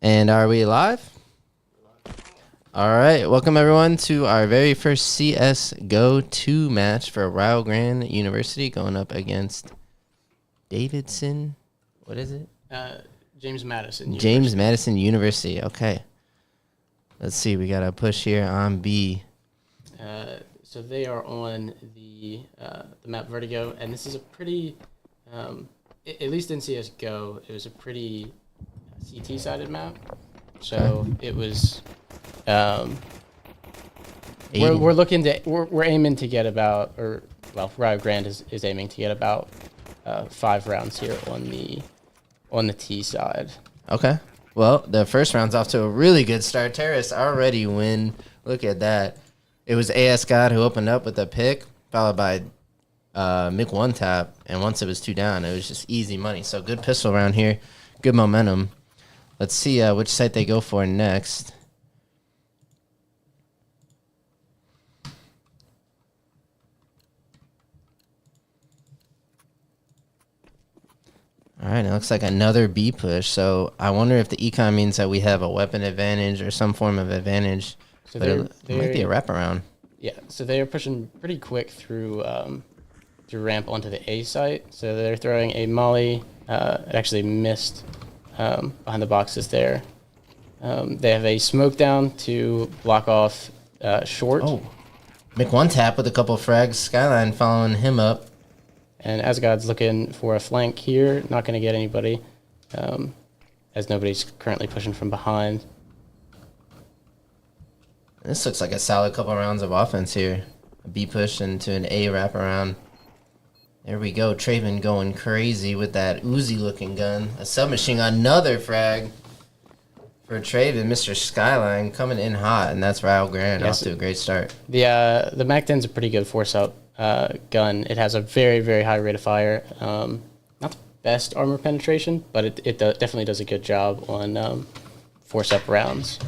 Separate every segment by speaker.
Speaker 1: And are we live? All right. Welcome, everyone, to our very first CS:GO 2 match for Rio Grande University going up against Davidson. What is it?
Speaker 2: James Maddison
Speaker 1: James
Speaker 2: University.
Speaker 1: Maddison University. Okay. Let's see. We got a push here on B.
Speaker 2: So they are on the map Vertigo, and this is a pretty, at least in CS:GO, it was a pretty CT-sided map. So it was. We're looking to we're aiming to get about, or well, Rio Grande is aiming to get about 5 rounds here on the T side.
Speaker 1: Okay. Well, the first round's off to a really good start. Terrace already win. Look at that. It was AS God who opened up with a pick, followed by Mick one tap, and once it was 2 down, it was just easy money. So good pistol round here, good momentum. Let's see which site they go for next. All right, it looks like another B push. So I wonder if the econ means that we have a weapon advantage or some form of advantage.
Speaker 2: So
Speaker 1: But it might be a wraparound.
Speaker 2: Yeah, so they are pushing pretty quick through ramp onto the A site. So they're throwing a molly. It actually missed behind the boxes there. They have a smoke down to block off short.
Speaker 1: Oh, Mick one tap with a couple of frags. Skyline following him up.
Speaker 2: And Asgod's looking for a flank here. Not going to get anybody, as nobody's currently pushing from behind.
Speaker 1: This looks like a solid couple rounds of offense here. A B push into an A wraparound. There we go. Traven going crazy with that Uzi-looking gun. A submachine, another frag for Traven. Mr. Skyline coming in hot, and that's Rio Grande off to a great start.
Speaker 2: The Mac-10's a pretty good force-up gun. It has a very, very high rate of fire. Not the best armor penetration, but it definitely does a good job on force-up rounds.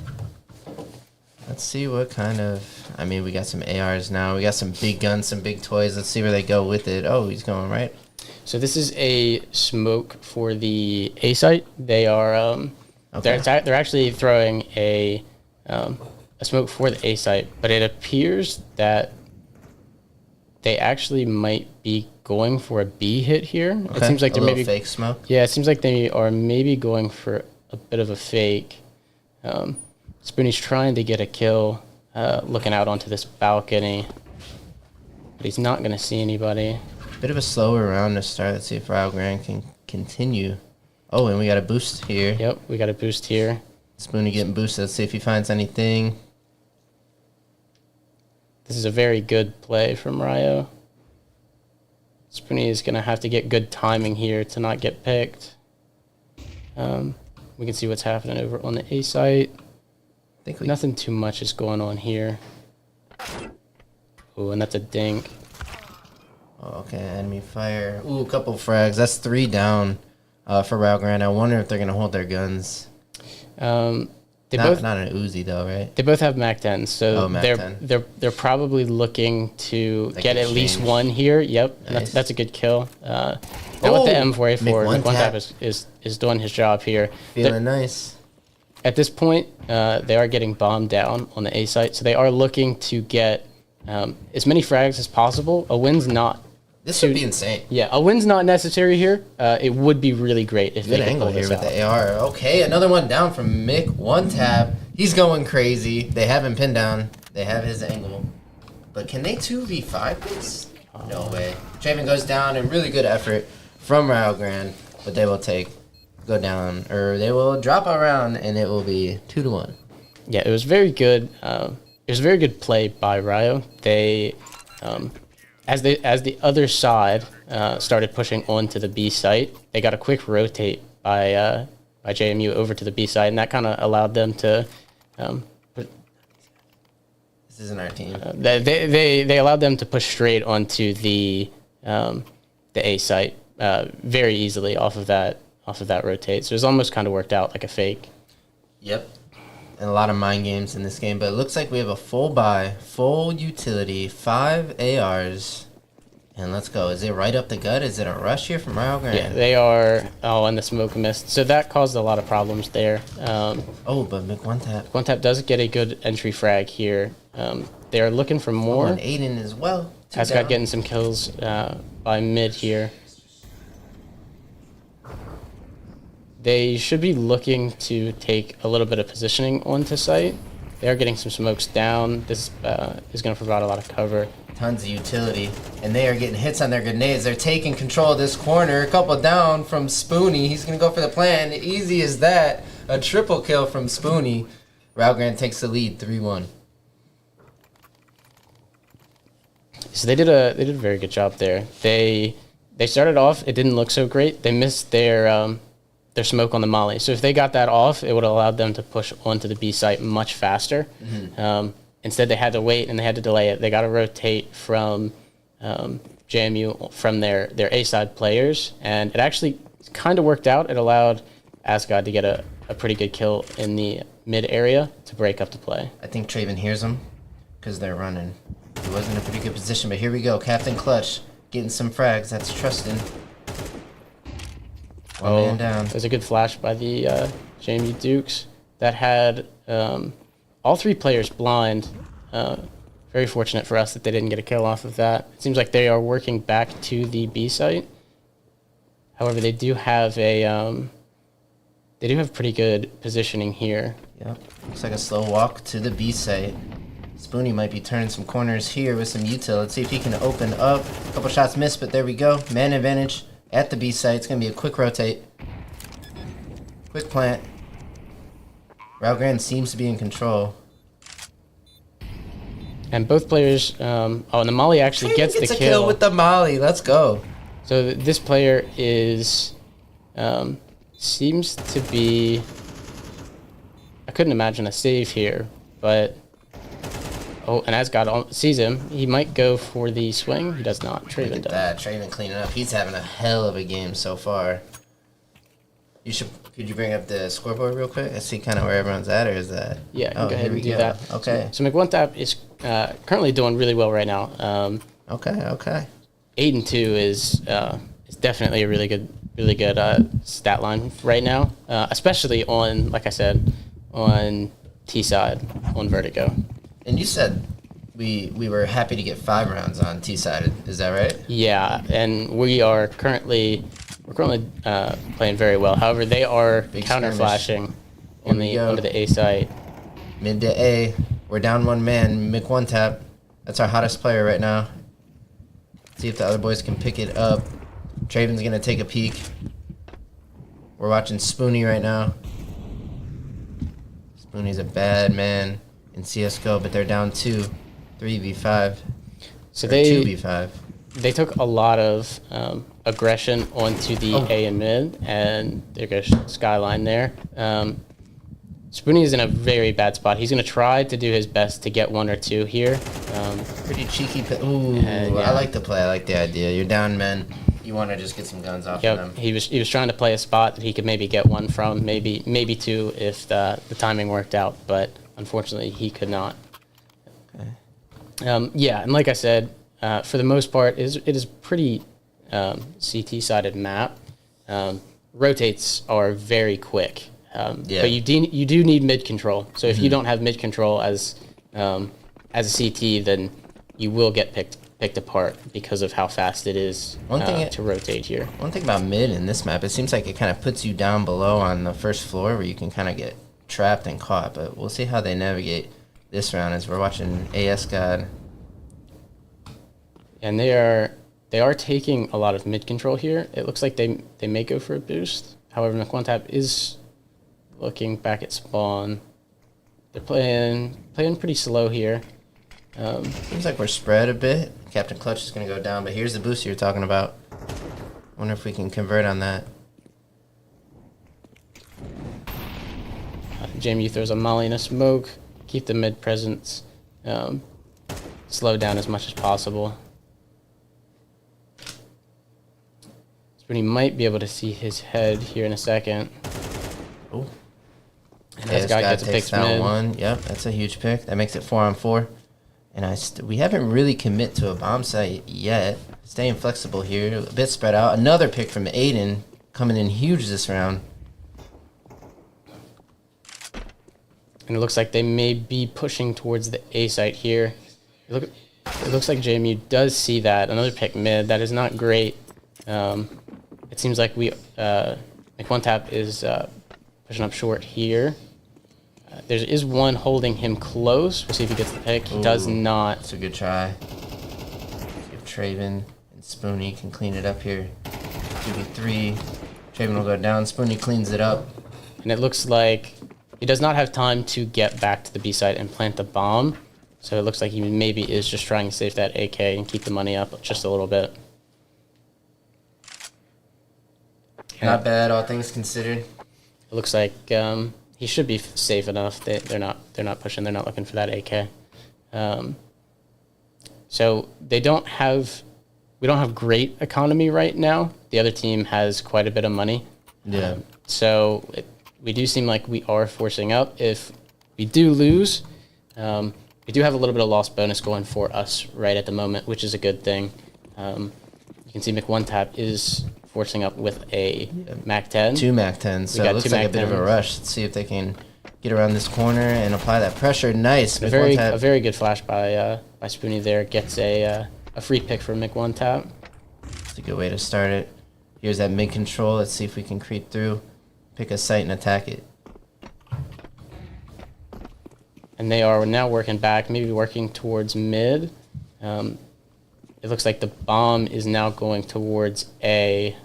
Speaker 1: Let's see what kind of... I mean, we got some ARs now. We got some big guns, some big toys. Let's see where they go with it. Oh, he's going right.
Speaker 2: So this is a smoke for the A site. They are they're actually throwing a smoke for the A site, but it appears that they actually might be going for a B hit here.
Speaker 1: Okay.
Speaker 2: It seems like they're maybe
Speaker 1: fake smoke.
Speaker 2: Yeah, it seems like they are maybe going for a bit of a fake. Spoonie's trying to get a kill, looking out onto this balcony, but he's not going to see anybody.
Speaker 1: Bit of a slower round to start. Let's see if Rio Grande can continue. Oh, and we got a boost here.
Speaker 2: Yep, we got a boost here.
Speaker 1: Spoonie getting boosted. Let's see if he finds anything.
Speaker 2: This is a very good play from Rio. Spoonie is going to have to get good timing here to not get picked. We can see what's happening over on the A site. Nothing too much is going on here. Oh, and that's a dink.
Speaker 1: Oh, okay, enemy fire. Ooh, a couple frags. That's 3 down for Rio Grande. I wonder if they're going to hold their guns.
Speaker 2: Not
Speaker 1: an Uzi, though, right?
Speaker 2: They both have Mac-10s, so they're probably looking to get at least one here. Yep, nice. That's a good kill. Now with the M4A4, one tap is doing his job here.
Speaker 1: Feeling nice.
Speaker 2: At this point, they are getting bombed down on the A site, so they are looking to get as many frags as possible. A win's not.
Speaker 1: This would be insane.
Speaker 2: Yeah, a win's not necessary here. It would be really great if they could pull this out.
Speaker 1: With the AR. Okay, another one down from Mick. One tap. He's going crazy. They have him pinned down. They have his angle. But can they 2v5 this? No way. Traven goes down, and really good effort from Rio Grande, but they will go down, or they will drop a round, and it will be 2-1.
Speaker 2: Yeah, it was very good. It was a very good play by Rio. They, as the other side started pushing onto the B site, they got a quick rotate by JMU over to the B site, and that kind of allowed them to.
Speaker 1: This isn't our team.
Speaker 2: They allowed them to push straight onto the A site very easily off of that rotate. So it was almost kind of worked out like a fake.
Speaker 1: Yep. And a lot of mind games in this game, but it looks like we have a full buy, full utility, 5 ARs, And let's go. Is it right up the gut? Is it a rush here from Rio Grande?
Speaker 2: Yeah, they are. Oh, and the smoke mist. So that caused a lot of problems there.
Speaker 1: Oh, but one tap.
Speaker 2: One tap does get a good entry frag here. They are looking for more.
Speaker 1: Oh, and Aiden as well.
Speaker 2: Ascot getting some kills by mid here. They should be looking to take a little bit of positioning onto site. They are getting some smokes down. This is going to provide a lot of cover.
Speaker 1: Tons of utility. And they are getting hits on their grenades. They're taking control of this corner. A couple down from Spoonie. He's going to go for the plan. Easy as that. A triple kill from Spoonie. Rio Grande takes the lead, 3-1.
Speaker 2: So they did a very good job there. They started off, it didn't look so great. They missed their smoke on the molly. So if they got that off, it would have allowed them to push onto the B site much faster. Mm-hmm. Instead, they had to wait and they had to delay it. They got to rotate from JMU from their A side players, and it actually kind of worked out. It allowed Asgard to get a pretty good kill in the mid area to break up the play.
Speaker 1: I think Traven hears them because they're running. He was in a pretty good position, but here we go. Captain Clutch getting some frags. That's Trustin. One man down.
Speaker 2: There's a good flash by the Jamie Dukes that had all three players blind. Very fortunate for us that they didn't get a kill off of that. It seems like they are working back to the B site. However, they do have pretty good positioning here.
Speaker 1: Yep. Looks like a slow walk to the B site. Spoonie might be turning some corners here with some util. Let's see if he can open up. A couple shots missed, but there we go. Man advantage at the B site. It's going to be a quick rotate. Quick plant. Rio Grande seems to be in control.
Speaker 2: And both players... and the molly actually gets the
Speaker 1: a kill with the molly. Let's go.
Speaker 2: So this player is... seems to be... I couldn't imagine a save here, but... Oh, and Asgard sees him. He might go for the swing. He does not. Traven does.
Speaker 1: That Traven cleaning up. He's having a hell of a game so far. Could you bring up the scoreboard real quick? I see kind of where everyone's at, or is that?
Speaker 2: Yeah, go ahead and do that.
Speaker 1: Okay.
Speaker 2: So McOneTap is currently doing really well right now.
Speaker 1: Okay.
Speaker 2: 8-2 is definitely a really good stat line right now, especially on, like I said, on T side on Vertigo.
Speaker 1: And you said we were happy to get 5 rounds on T-sided. Is that right?
Speaker 2: Yeah, and we're currently playing very well. However, they are counter flashing onto the A site.
Speaker 1: Mid to A. We're down one man. McOneTap. That's our hottest player right now. See if the other boys can pick it up. Traven's gonna take a peek. We're watching Spoonie right now. Spoonie's a bad man in CSGO, but they're down 2, 3v5.
Speaker 2: So
Speaker 1: 2v5.
Speaker 2: They took a lot of aggression onto the A and mid, and there goes Skyline there. Spoonie is in a very bad spot. He's going to try to do his best to get 1 or 2 here.
Speaker 1: Pretty cheeky. Ooh, yeah. I like the play. I like the idea. You're down men. You want to just get some guns off of them.
Speaker 2: He was trying to play a spot that he could maybe get 1 from, maybe 2 if the timing worked out, but unfortunately he could not.
Speaker 1: Okay.
Speaker 2: And like I said, for the most part, it is pretty CT-sided map. Rotates are very quick, but you do need mid control. So if you don't have mid control as a CT, then you will get picked apart because of how fast it is to rotate here.
Speaker 1: One thing about mid in this map, it seems like it kind of puts you down below on the first floor where you can kind of get trapped and caught, but we'll see how they navigate this round as we're watching AS God.
Speaker 2: And they are taking a lot of mid control here. It looks like they may go for a boost. However, McOneTap is looking back at spawn. They're playing pretty slow here.
Speaker 1: Seems like we're spread a bit. Captain Clutch is going to go down, but here's the boost you're talking about. Wonder if we can convert on that.
Speaker 2: Jamie throws a molly and a smoke. Keep the mid presence slow down as much as possible. Spoonie might be able to see his head here in a second.
Speaker 1: Oh.
Speaker 2: And this guy gets a pick
Speaker 1: down
Speaker 2: mid.
Speaker 1: 1. Yep, that's a huge pick. That makes it 4-on-4. And we haven't really commit to a bomb site yet. Staying flexible here, a bit spread out. Another pick from Aiden, coming in huge this round.
Speaker 2: And it looks like they may be pushing towards the A site here. It looks like JMU does see that. Another pick mid. That is not great. It seems like McOneTap is pushing up short here. There is one holding him close. We'll see if he gets the pick. He does not.
Speaker 1: That's a good try. See if Traven and Spoonie can clean it up here. 2v3. Traven will go down. Spoonie cleans it up.
Speaker 2: And it looks like he does not have time to get back to the B site and plant the bomb. So it looks like he maybe is just trying to save that AK and keep the money up just a little bit.
Speaker 1: Not bad, all things considered.
Speaker 2: It looks like he should be safe enough. They're not pushing. They're not looking for that AK. So we don't have great economy right now. The other team has quite a bit of money.
Speaker 1: Yeah.
Speaker 2: We do seem like we are forcing up. If we do lose, we do have a little bit of loss bonus going for us right at the moment, which is a good thing. You can see McOneTap is forcing up with a MAC-10.
Speaker 1: 2 MAC-10s, so it looks like a bit of a rush. Let's see if they can get around this corner and apply that pressure. Nice.
Speaker 2: A very good flash by Spoonie there. Gets a free pick for McOneTap.
Speaker 1: It's a good way to start it. Here's that mid control. Let's see if we can creep through, pick a site and attack it.
Speaker 2: And they are now working back, maybe working towards mid. It looks like the bomb is now going towards A,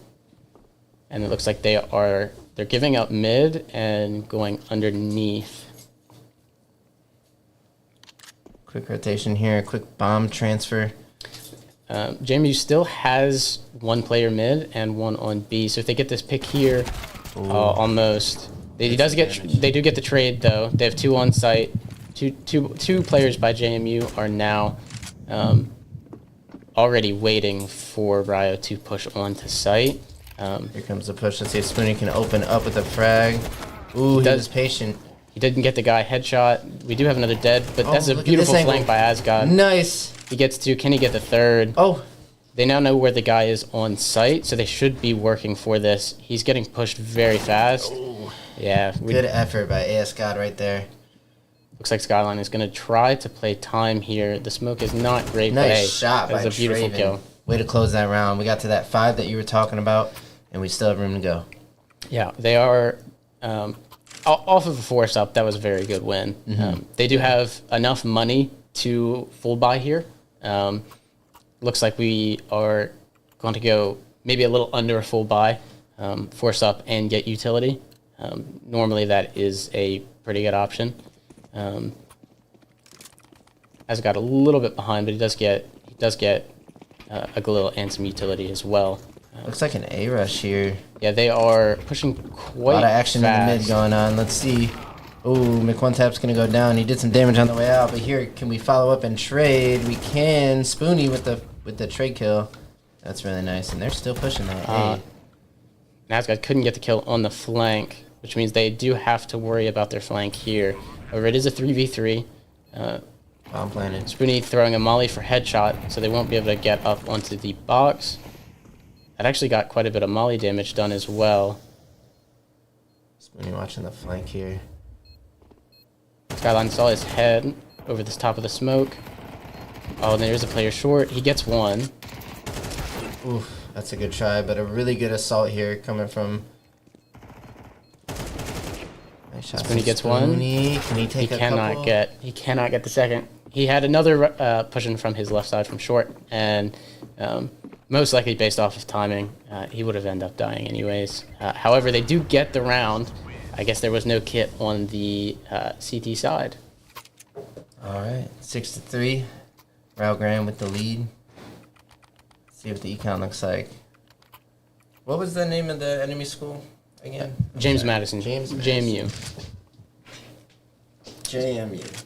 Speaker 2: and it looks like they're giving up mid and going underneath.
Speaker 1: Quick rotation here, quick bomb transfer.
Speaker 2: JMU still has one player mid and one on B, so if they get this pick here, almost. They do get the trade though. They have 2 on site. Two players by JMU are now already waiting for Rio to push onto site.
Speaker 1: Here comes the push. Let's see if Spoonie can open up with a frag. Ooh, he was patient.
Speaker 2: He didn't get the guy headshot. We do have another dead, but that's a beautiful flank by Asgod.
Speaker 1: Nice.
Speaker 2: He gets 2. Can he get the 3rd?
Speaker 1: Oh.
Speaker 2: They now know where the guy is on site, so they should be working for this. He's getting pushed very fast.
Speaker 1: Ooh.
Speaker 2: Yeah.
Speaker 1: Good effort by Asgod right there.
Speaker 2: Looks like Skyline is going to try to play time here. The smoke is not great.
Speaker 1: Nice shot by
Speaker 2: That was a beautiful
Speaker 1: Traven.
Speaker 2: kill.
Speaker 1: Way to close that round. We got to that 5 that you were talking about, and we still have room to go.
Speaker 2: Yeah, they are off of a force up. That was a very good win. They do have enough money to full buy here. Looks like we are going to go maybe a little under a full buy, force up and get utility. Normally that is a pretty good option. Has got a little bit behind, but he does get a Galil and some utility as well.
Speaker 1: Looks like an A rush here.
Speaker 2: Yeah, they are pushing quite
Speaker 1: A lot of action
Speaker 2: fast.
Speaker 1: in the mid going on. Let's see. Ooh, McOneTap's gonna go down. He did some damage on the way out, but here, can we follow up and trade? We can. Spoonie with the trade kill. That's really nice, and they're still pushing that A.
Speaker 2: Nazgad couldn't get the kill on the flank, which means they do have to worry about their flank here. However, it is a 3v3.
Speaker 1: Bomb planted.
Speaker 2: Spoonie throwing a molly for headshot, so they won't be able to get up onto the box. That actually got quite a bit of molly damage done as well.
Speaker 1: Spoonie watching the flank here.
Speaker 2: Skyline saw his head over the top of the smoke. Oh, and there's a player short. He gets 1.
Speaker 1: Oof, that's a good try, but a really good assault here coming from... Nice shot.
Speaker 2: Spoonie gets 1.
Speaker 1: Can he take a couple?
Speaker 2: He cannot get the second. He had another pushing from his left side from short, and most likely based off of timing, he would have ended up dying anyways. However, they do get the round. I guess there was no kit on the CT side.
Speaker 1: All right, 6-3. Rio Grande with the lead. Let's see what the econ looks like. What was the name of the enemy school again?
Speaker 2: James Maddison. JMU.
Speaker 1: JMU.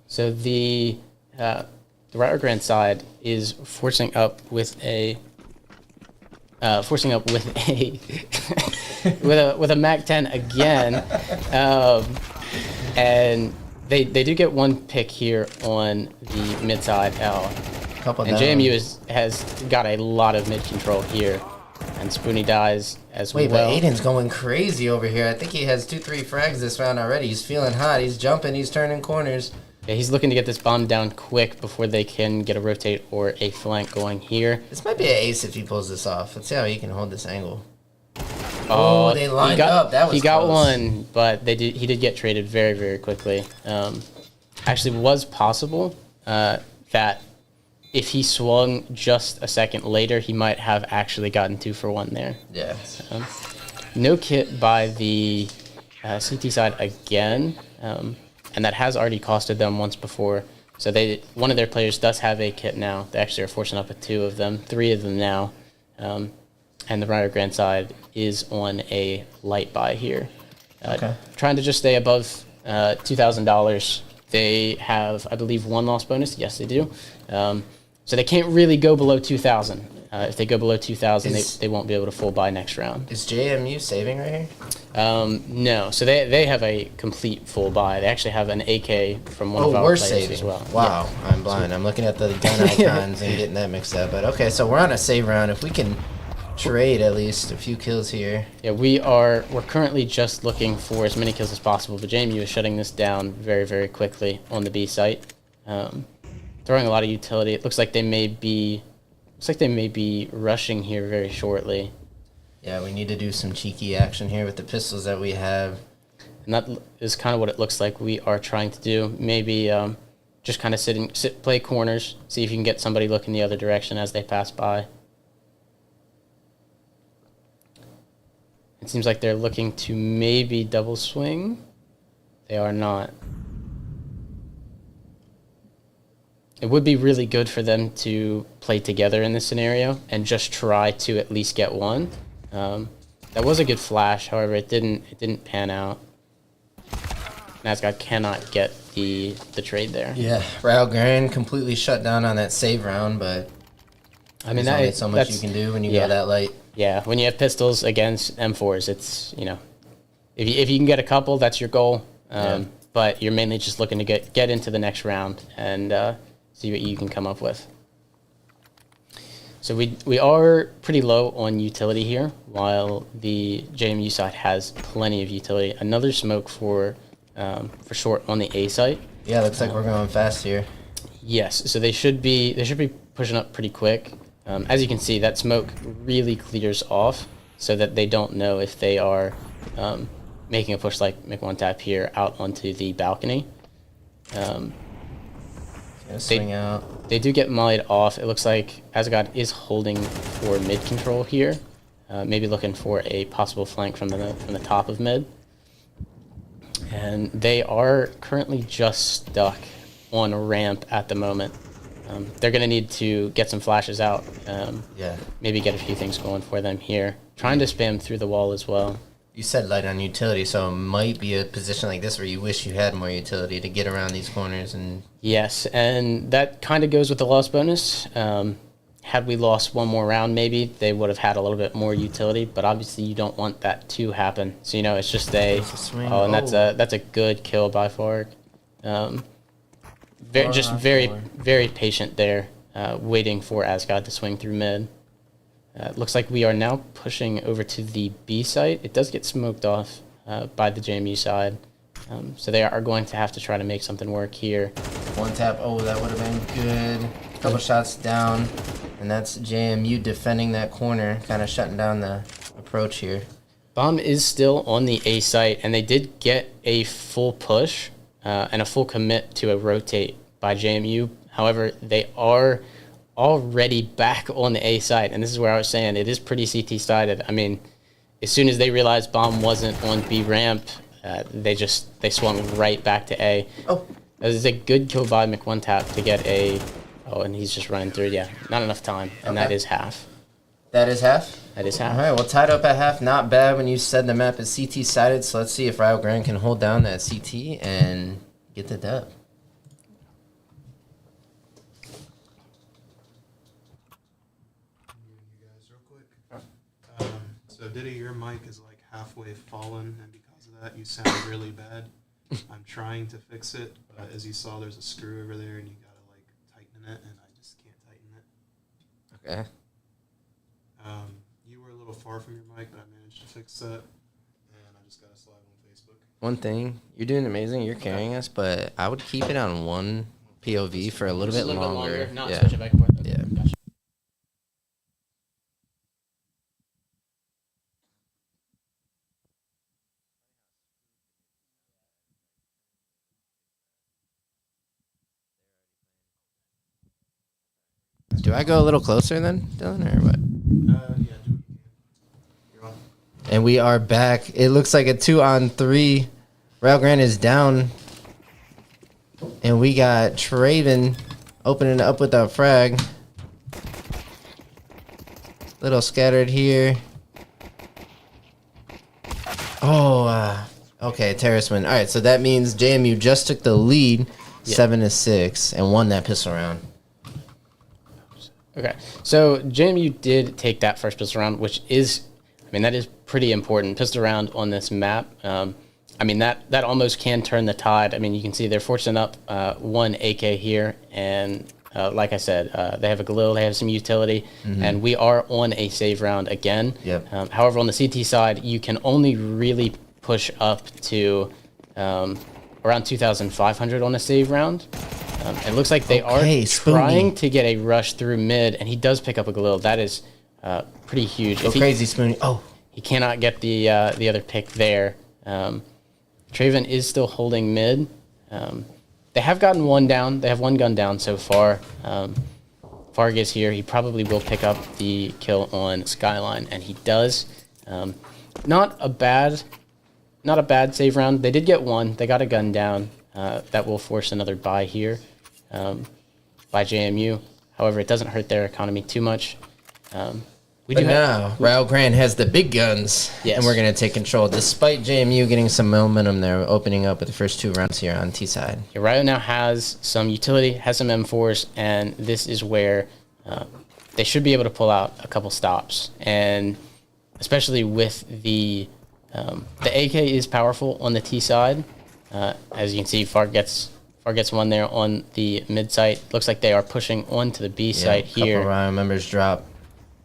Speaker 2: So the Rio Grande side is forcing up with a with a MAC-10 again, and They do get one pick here on the mid side L.
Speaker 1: Couple
Speaker 2: And
Speaker 1: down.
Speaker 2: JMU has got a lot of mid control here. And Spoonie dies as
Speaker 1: Wait,
Speaker 2: well.
Speaker 1: but Aiden's going crazy over here. I think he has 2-3 frags this round already. He's feeling hot. He's jumping. He's turning corners.
Speaker 2: Yeah, he's looking to get this bomb down quick before they can get a rotate or a flank going here.
Speaker 1: This might be an ace if he pulls this off. Let's see how he can hold this angle.
Speaker 2: Oh,
Speaker 1: They lined up. That was
Speaker 2: he got
Speaker 1: close.
Speaker 2: one, but he did get traded very, very quickly. Actually, was possible that if he swung just a second later, he might have actually gotten 2 for 1 there.
Speaker 1: Yeah.
Speaker 2: No kit by the CT side again, and that has already costed them once before. So one of their players does have a kit now. They actually are forcing up with 2 of them, 3 of them now. And the Rio Grande side is on a light buy here. Trying to just stay above $2,000. They have, I believe, 1 loss bonus. Yes, they do. So they can't really go below 2,000. If they go below 2,000, they won't be able to full buy next round.
Speaker 1: Is JMU saving right here?
Speaker 2: No. So they have a complete full buy. They actually have an AK from one of our
Speaker 1: we're
Speaker 2: players
Speaker 1: saving
Speaker 2: as well.
Speaker 1: Wow, yeah. I'm blind. I'm looking at the gun icons and getting that mixed up. But okay, so we're on a save round. If we can trade at least a few kills here.
Speaker 2: Yeah, we're currently just looking for as many kills as possible, but JMU is shutting this down very, very quickly on the B site. Throwing a lot of utility. It looks like they may be rushing here very shortly.
Speaker 1: Yeah, we need to do some cheeky action here with the pistols that we have.
Speaker 2: And that is kind of what it looks like we are trying to do. Maybe just kind of play corners, see if you can get somebody looking the other direction as they pass by. It seems like they're looking to maybe double swing. They are not. It would be really good for them to play together in this scenario and just try to at least get one. That was a good flash, however, it didn't pan out. Nazgod cannot get the trade there.
Speaker 1: Yeah, Rio Grande completely shut down on that save round, but
Speaker 2: I mean,
Speaker 1: there's only so much you can do when you go that late.
Speaker 2: Yeah, when you have pistols against M4s, it's, if you can get a couple, that's your goal. But you're mainly just looking to get into the next round and see what you can come up with. So we are pretty low on utility here, while the JMU side has plenty of utility. Another smoke for short on the A site.
Speaker 1: Yeah, looks like we're going fast here.
Speaker 2: Yes, so they should be pushing up pretty quick. As you can see, that smoke really clears off so that they don't know if they are making a push like Mc1 tap here out onto the balcony.
Speaker 1: Swing out.
Speaker 2: They do get mollied off. It looks like Azagod is holding for mid control here, maybe looking for a possible flank from the top of mid. And they are currently just stuck on a ramp at the moment. They're going to need to get some flashes out. Maybe get a few things going for them here. Trying to spam through the wall as well.
Speaker 1: You said light on utility, so it might be a position like this where you wish you had more utility to get around these corners. And
Speaker 2: yes, and that kind of goes with the loss bonus. Had we lost one more round, maybe they would have had a little bit more utility, but obviously you don't want that to happen. So it's just
Speaker 1: swing.
Speaker 2: And that's a good kill by Farg. Very patient there, waiting for Asgod to swing through mid. Looks like we are now pushing over to the B site. It does get smoked off by the JMU side. So they are going to have to try to make something work here.
Speaker 1: One tap. Oh, that would have been good. Couple shots down. And that's JMU defending that corner, kind of shutting down the approach here.
Speaker 2: Bomb is still on the A site, and they did get a full push and a full commit to a rotate by JMU. However, they are already back on the A site, and this is where I was saying it is pretty CT sided. I mean, as soon as they realized Bomb wasn't on B ramp, they swung right back to A.
Speaker 1: Oh,
Speaker 2: that is a good kill by Mc1 tap to get a. Oh, and he's just running through. Yeah, not enough time, and that is half.
Speaker 1: That is half?
Speaker 2: That is half.
Speaker 1: All right, well, tied up at half. Not bad when you said the map is CT sided, so let's see if Rio Grande can hold down that CT and get the dub.
Speaker 3: So Diddy, your mic is like halfway fallen, and because of that, you sound really bad. I'm trying to fix it, but as you saw, there's a screw over there, and you gotta like tighten it, and I just can't tighten it.
Speaker 1: Okay.
Speaker 3: You were a little far from your mic, but I managed to fix that, and I just got a slide on Facebook.
Speaker 1: One thing, you're doing amazing. You're carrying us, but I would keep it on one POV for a little bit longer.
Speaker 2: Not
Speaker 1: Yeah.
Speaker 2: switch it back and forth.
Speaker 1: Yeah.
Speaker 2: Gotcha.
Speaker 1: Do I go a little closer then, Dylan, or what?
Speaker 3: Yeah, do what you can. You're on.
Speaker 1: And we are back. It looks like a 2-on-3. Rio Grande is down. And we got Traven opening up with a frag. Little scattered here. Oh, okay, terrace win. All right, so that means JMU just took the lead, 7-6, and won that pistol round.
Speaker 2: Okay, so JMU did take that first pistol round, which is, I mean, that is pretty important. Pistol round on this map. I mean, that almost can turn the tide. I mean, you can see they're forcing up one AK here, and like I said, they have a Galil, they have some utility, and we are on a save round again.
Speaker 1: Yep.
Speaker 2: However, on the CT side, you can only really push up to around 2,500 on a save round. It looks like they are trying to get a rush through mid, and he does pick up a Galil. That is pretty huge.
Speaker 1: Go crazy, Spoonie. Oh.
Speaker 2: He cannot get the other pick there. Traven is still holding mid. They have gotten one down. They have one gun down so far. Vargas here. He probably will pick up the kill on Skyline, and he does. Not a bad save round. They did get one. They got a gun down. That will force another buy here by JMU. However, it doesn't hurt their economy too much.
Speaker 1: But now, Rio Grande has the big guns,
Speaker 2: Yes.
Speaker 1: and we're going to take control. Despite JMU getting some momentum there, opening up with the first 2 rounds here on T side.
Speaker 2: Yeah, Rio now has some utility, has some M4s, and this is where they should be able to pull out a couple stops. And especially with the AK is powerful on the T side. As you can see, Far gets one there on the mid site. Looks like they are pushing onto the B site here.
Speaker 1: Couple Rio members drop.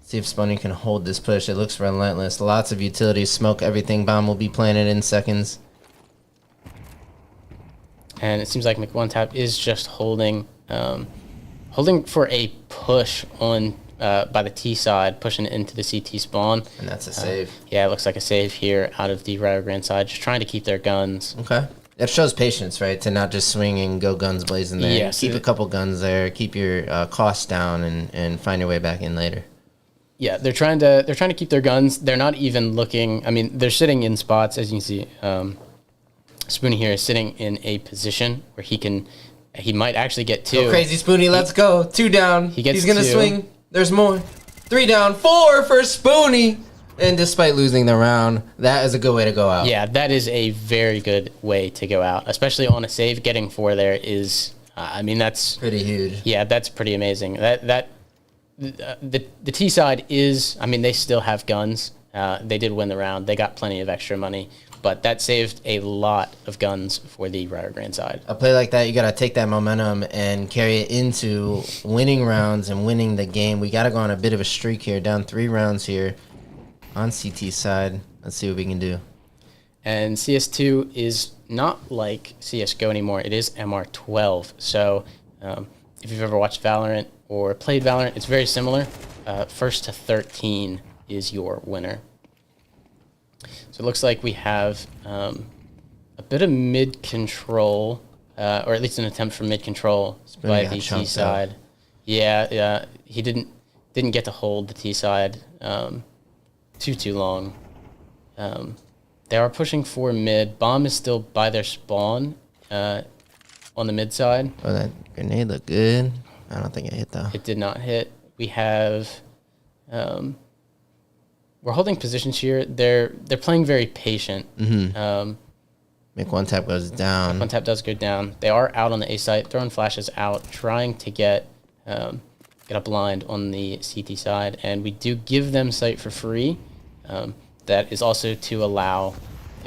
Speaker 1: See if Spunny can hold this push. It looks relentless. Lots of utilities. Smoke everything. Bomb will be planted in seconds.
Speaker 2: And it seems like McOneTap is just holding for a push on by the T side, pushing it into the CT spawn.
Speaker 1: And that's a save.
Speaker 2: Yeah, it looks like a save here out of the Rio Grande side, just trying to keep their guns.
Speaker 1: Okay. That shows patience, right? To not just swing and go guns blazing there.
Speaker 2: Yes.
Speaker 1: Keep a couple guns there. Keep your costs down and find your way back in later.
Speaker 2: Yeah, they're trying to keep their guns. They're not even looking. I mean, they're sitting in spots, as you can see. Spoonie here is sitting in a position where he might actually get 2.
Speaker 1: Go crazy, Spoonie. Let's go. 2 down. He's going to
Speaker 2: 2.
Speaker 1: swing. There's more. 3 down. 4 for Spoonie. And despite losing the round, that is a good way to go out.
Speaker 2: Yeah, that is a very good way to go out, especially on a save. Getting 4 there is, I mean, that's
Speaker 1: pretty huge.
Speaker 2: Yeah, that's pretty amazing. The T side is, I mean, they still have guns. They did win the round. They got plenty of extra money, but that saved a lot of guns for the Rio Grande side.
Speaker 1: A play like that, you got to take that momentum and carry it into winning rounds and winning the game. We got to go on a bit of a streak here, down 3 rounds here on CT side. Let's see what we can do.
Speaker 2: And CS2 is not like CSGO anymore. It is MR12. So if you've ever watched Valorant or played Valorant, it's very similar. First to 13 is your winner. So it looks like we have a bit of mid control, or at least an attempt for mid control by the T side. Yeah, he didn't get to hold the T side too long. They are pushing for mid. Bomb is still by their spawn on the mid side.
Speaker 1: Oh, that grenade looked good. I don't think it hit though.
Speaker 2: It did not hit. We have we're holding positions here. They're playing very patient.
Speaker 1: McOneTap goes down.
Speaker 2: McOneTap does go down. They are out on the A site, throwing flashes out, trying to get a blind on the CT side, and we do give them sight for free. That is also to allow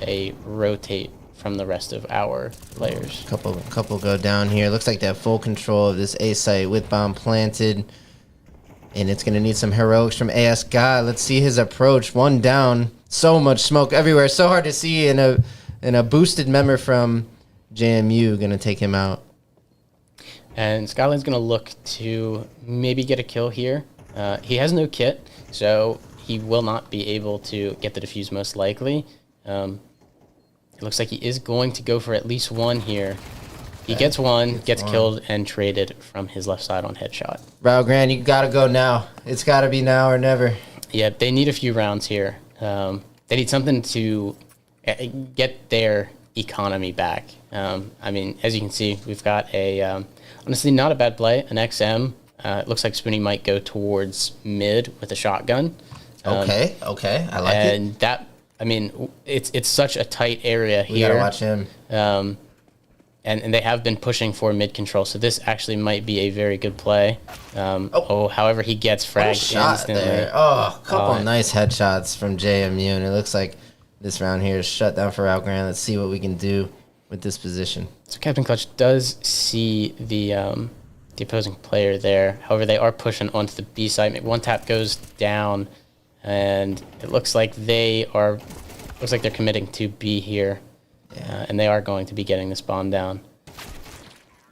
Speaker 2: a rotate from the rest of our players.
Speaker 1: Couple go down here. Looks like they have full control of this A site with bomb planted. And it's going to need some heroics from AS God. Let's see his approach. One down. So much smoke everywhere. So hard to see. And a boosted member from JMU going to take him out.
Speaker 2: And Skyline's going to look to maybe get a kill here. He has no kit, so he will not be able to get the defuse most likely. It looks like he is going to go for at least one here. He gets one, gets killed, and traded from his left side on headshot.
Speaker 1: Rio Grande, you got to go now. It's got to be now or never.
Speaker 2: Yeah, they need a few rounds here. They need something to get their economy back. I mean, as you can see, we've got a, honestly, not a bad play, an XM. It looks like Spoonie might go towards mid with a shotgun.
Speaker 1: Okay, I like it.
Speaker 2: And that, I mean, it's such a tight area here.
Speaker 1: We got to watch him.
Speaker 2: And they have been pushing for mid control, so this actually might be a very good play. However, he gets fragged instantly.
Speaker 1: There. Oh, a couple nice headshots from JMU, and it looks like this round here is shut down for Rio Grande. Let's see what we can do with this position.
Speaker 2: So Captain Clutch does see the opposing player there. However, they are pushing onto the B side. One tap goes down, and it looks like they're committing to B here. Yeah. And they are going to be getting this bomb down.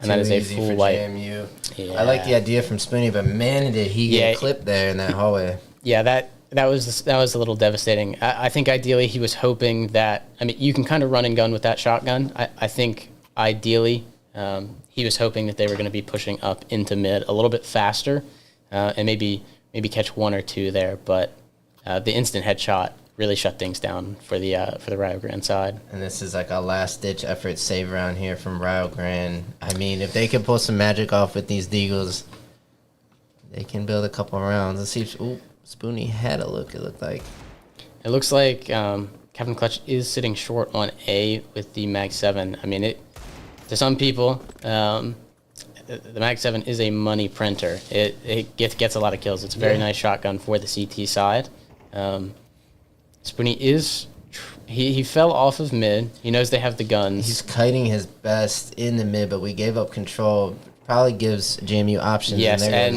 Speaker 2: And that is a full wipe.
Speaker 1: JMU. Yeah. I like the idea from Spoonie, but man, did he get clipped there in that hallway.
Speaker 2: Yeah, that was a little devastating. I think ideally he was hoping that, I mean, you can kind of run and gun with that shotgun. I think ideally he was hoping that they were going to be pushing up into mid a little bit faster and maybe catch one or two there. But the instant headshot really shut things down for the Rio Grande side.
Speaker 1: And this is like a last-ditch effort save round here from Rio Grande. I mean, if they can pull some magic off with these Deagles, they can build a couple rounds. Let's see if Spoonie had a look, it looked like.
Speaker 2: It looks like Captain Clutch is sitting short on A with the Mag 7. I mean, to some people, the Mag 7 is a money printer. It gets a lot of kills. It's a very nice shotgun for the CT side. Spoonie he fell off of mid. He knows they have the guns.
Speaker 1: He's kiting his best in the mid, but we gave up control. Probably gives JMU options.
Speaker 2: Yes,
Speaker 1: and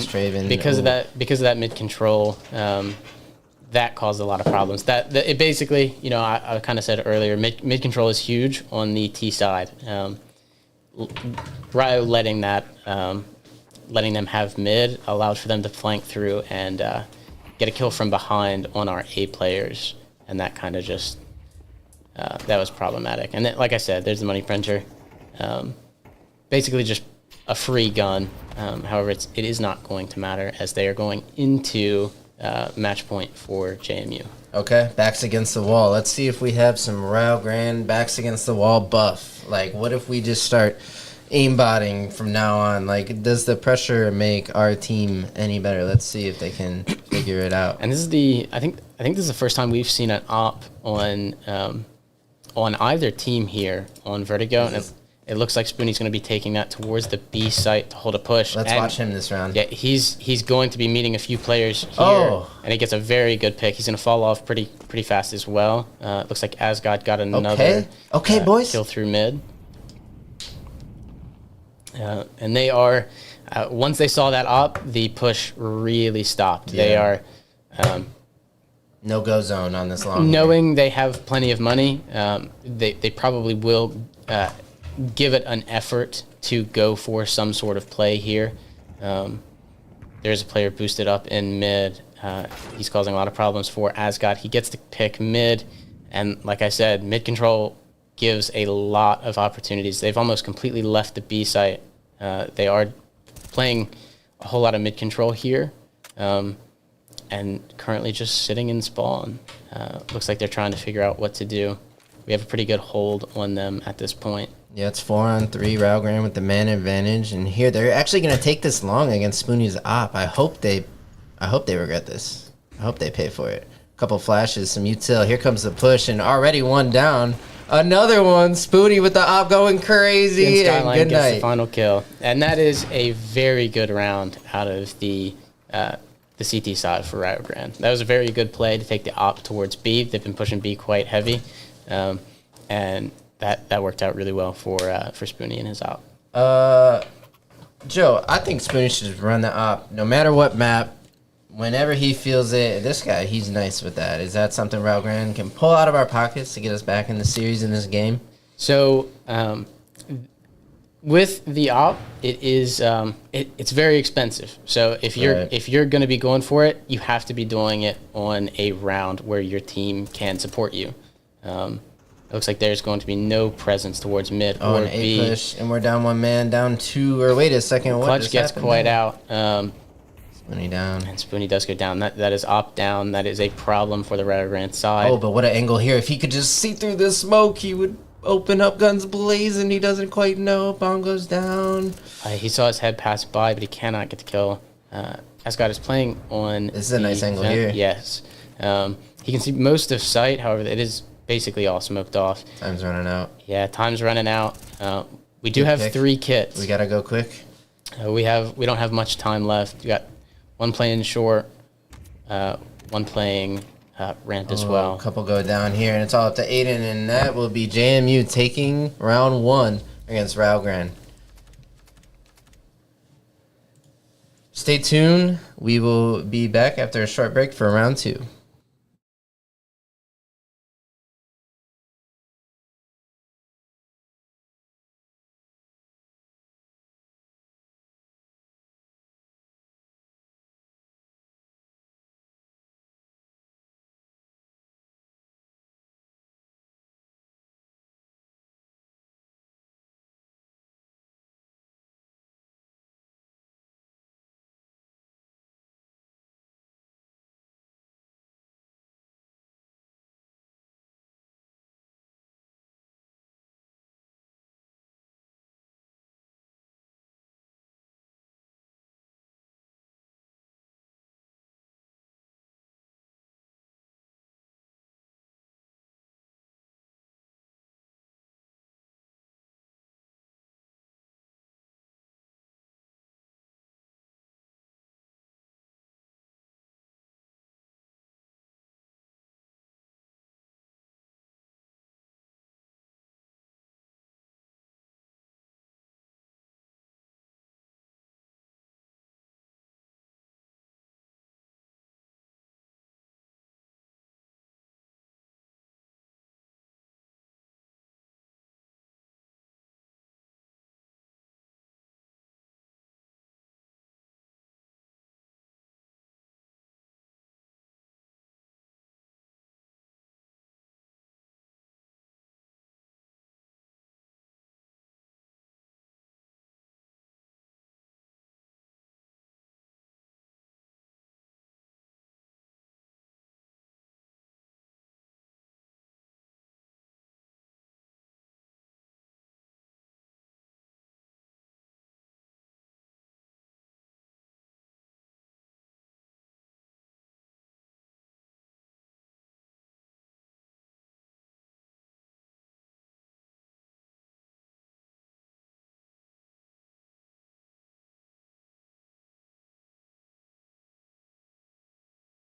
Speaker 2: because of that mid control, that caused a lot of problems. It basically, I kind of said earlier, mid control is huge on the T side. Rio letting them have mid allowed for them to flank through and get a kill from behind on our A players. And that kind of just, that was problematic. And then, like I said, there's the money printer. Basically just a free gun. However, it is not going to matter as they are going into match point for JMU. Okay,
Speaker 1: backs against the wall. Let's see if we have some Rio Grande backs against the wall buff. Like, what if we just start aimbotting from now on? Like, does the pressure make our team any better? Let's see if they can figure it out.
Speaker 2: And this is I think this is the first time we've seen an op on either team here on Vertigo. And it looks like Spoonie's going to be taking that towards the B site to hold a push.
Speaker 1: Let's watch him this round.
Speaker 2: Yeah, he's going to be meeting a few players here, and he gets a very good pick. He's going to fall off pretty fast as well. Looks like Asgard got another
Speaker 1: boys.
Speaker 2: Kill through mid. And they are, once they saw that op, the push really stopped. Yeah. They are
Speaker 1: no-go zone on this long.
Speaker 2: Knowing they have plenty of money, they probably will give it an effort to go for some sort of play here. There's a player boosted up in mid. He's causing a lot of problems for Asgard. He gets to pick mid, and like I said, mid control gives a lot of opportunities. They've almost completely left the B site. They are playing a whole lot of mid control here, and currently just sitting in spawn. Looks like they're trying to figure out what to do. We have a pretty good hold on them at this point.
Speaker 1: Yeah, it's 4-on-3 Rio Grande with the man advantage, and here they're actually going to take this long against Spoonie's op. I hope they regret this. I hope they pay for it. A couple flashes, some util. Here comes the push, and already one down. Another one. Spoonie with the op going crazy.
Speaker 2: And Skyline gets the final kill, and that is a very good round out of the CT side for Rio Grande. That was a very good play to take the op towards B. They've been pushing B quite heavy, and that worked out really well for Spoonie and his op.
Speaker 1: Joe, I think Spoonie should just run the op no matter what map, whenever he feels it. This guy, he's nice with that. Is that something Rio Grande can pull out of our pockets to get us back in the series in this game?
Speaker 2: So with the op, it is it's very expensive. So if you're going to be going for it, you have to be doing it on a round where your team can support you. It looks like there's going to be no presence towards mid or
Speaker 1: an
Speaker 2: B.
Speaker 1: A push, and we're down one man, down two, or wait a second. What
Speaker 2: Clutch
Speaker 1: just
Speaker 2: gets
Speaker 1: happened
Speaker 2: quite
Speaker 1: there?
Speaker 2: out.
Speaker 1: Spoonie down.
Speaker 2: And Spoonie does go down. That is op down. That is a problem for the Rio Grande side.
Speaker 1: Oh, but what an angle here. If he could just see through the smoke, he would open up, guns blazing. He doesn't quite know. Bomb goes down.
Speaker 2: He saw his head pass by, but he cannot get the kill. Ascot is playing on.
Speaker 1: This is a nice angle
Speaker 2: vent.
Speaker 1: here.
Speaker 2: Yes. He can see most of sight. However, it is basically all smoked off.
Speaker 1: Time's running out.
Speaker 2: Yeah, time's running out. We do have
Speaker 1: pick.
Speaker 2: 3 kits.
Speaker 1: We gotta go quick.
Speaker 2: We don't have much time left. We got one playing short, one playing ramp as
Speaker 1: A
Speaker 2: well.
Speaker 1: couple go down here, and it's all up to Aiden, and that will be JMU taking round 1 against Rio Grande. Stay tuned. We will be back after a short break for round 2.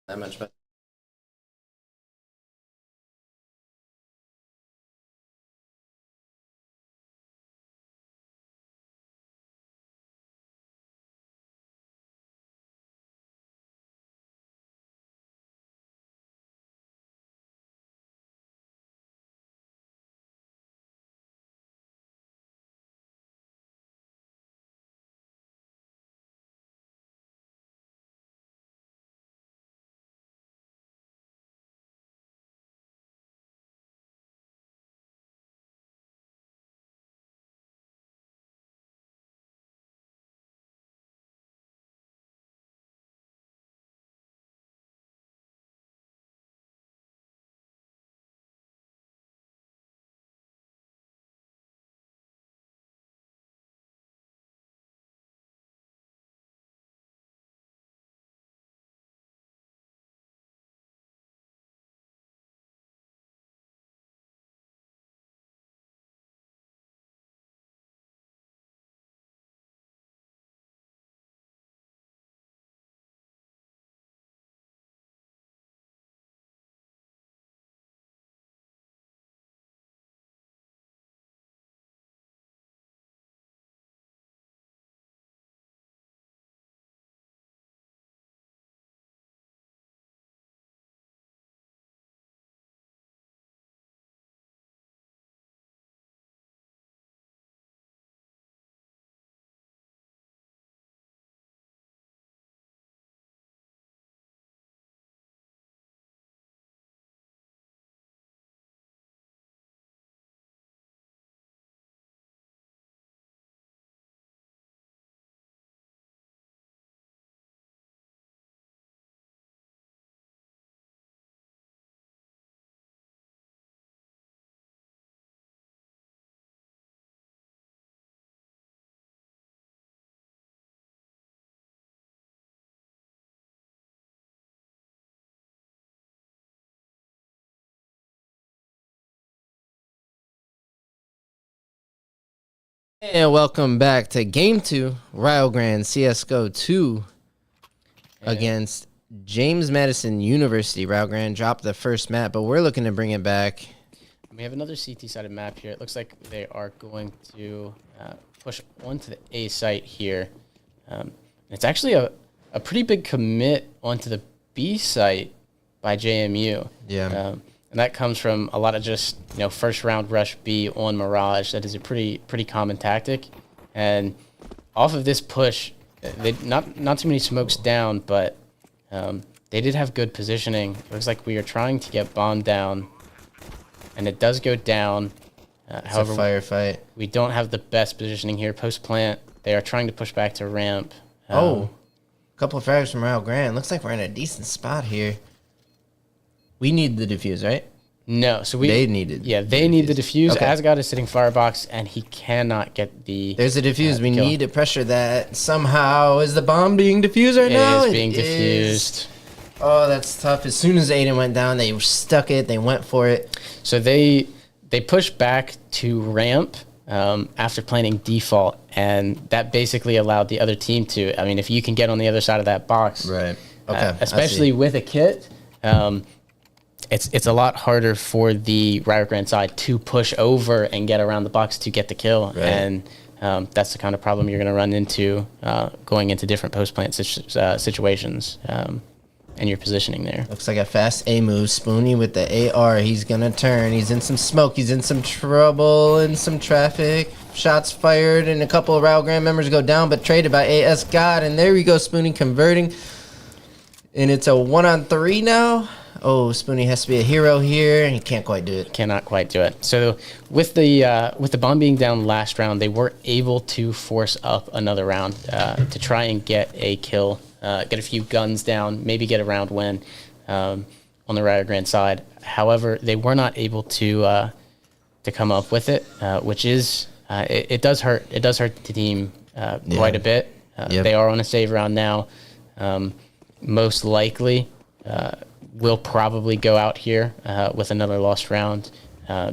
Speaker 1: That much better. And welcome back to Game 2, Rio Grande CSGO 2 against James Maddison University. Rio Grande dropped the first map, but we're looking to bring it back.
Speaker 2: We have another CT-sided map here. It looks like they are going to push onto the A site here. It's actually a pretty big commit onto the B site by JMU.
Speaker 1: Yeah.
Speaker 2: And that comes from a lot of just, first round rush B on Mirage. That is a pretty common tactic. And off of this push, they not too many smokes down, but they did have good positioning. It looks like we are trying to get bomb down, and it does go down.
Speaker 1: However, a firefight.
Speaker 2: We don't have the best positioning here. Post plant, they are trying to push back to ramp.
Speaker 1: A couple of frags from Rio Grande. Looks like we're in a decent spot here. We need the defuse, right?
Speaker 2: No, so
Speaker 1: they needed.
Speaker 2: Yeah, they need the defuse.
Speaker 1: Okay.
Speaker 2: Asgard is sitting firebox, and he cannot get the.
Speaker 1: There's a defuse. We
Speaker 2: kill.
Speaker 1: need to pressure that somehow. Is the bomb being defused right now?
Speaker 2: It is being diffused.
Speaker 1: Oh, that's tough. As soon as Aiden went down, they stuck it. They went for it.
Speaker 2: So they pushed back to ramp after planting default, and that basically allowed the other team to. I mean, if you can get on the other side of that box,
Speaker 1: right? Okay,
Speaker 2: especially with a kit. It's a lot harder for the Rio Grande side to push over and get around the box to get the kill,
Speaker 1: right.
Speaker 2: And that's the kind of problem you're going to run into going into different post-plant situations and your positioning there.
Speaker 1: Looks like a fast A move. Spoonie with the AR. He's going to turn. He's in some smoke. He's in some trouble and some traffic. Shots fired, and a couple of Rio Grande members go down, but traded by AS God. And there we go, Spoonie converting. And it's a 1-on-3 now. Oh, Spoonie has to be a hero here, and he can't quite do it.
Speaker 2: Cannot quite do it. So with the bomb being down last round, they were able to force up another round to try and get a kill, get a few guns down, maybe get a round win on the Rio Grande side. However, they were not able to come up with it, which is it does hurt. It does hurt the team quite a bit. They are on a save round now. Most likely. We'll probably go out here with another lost round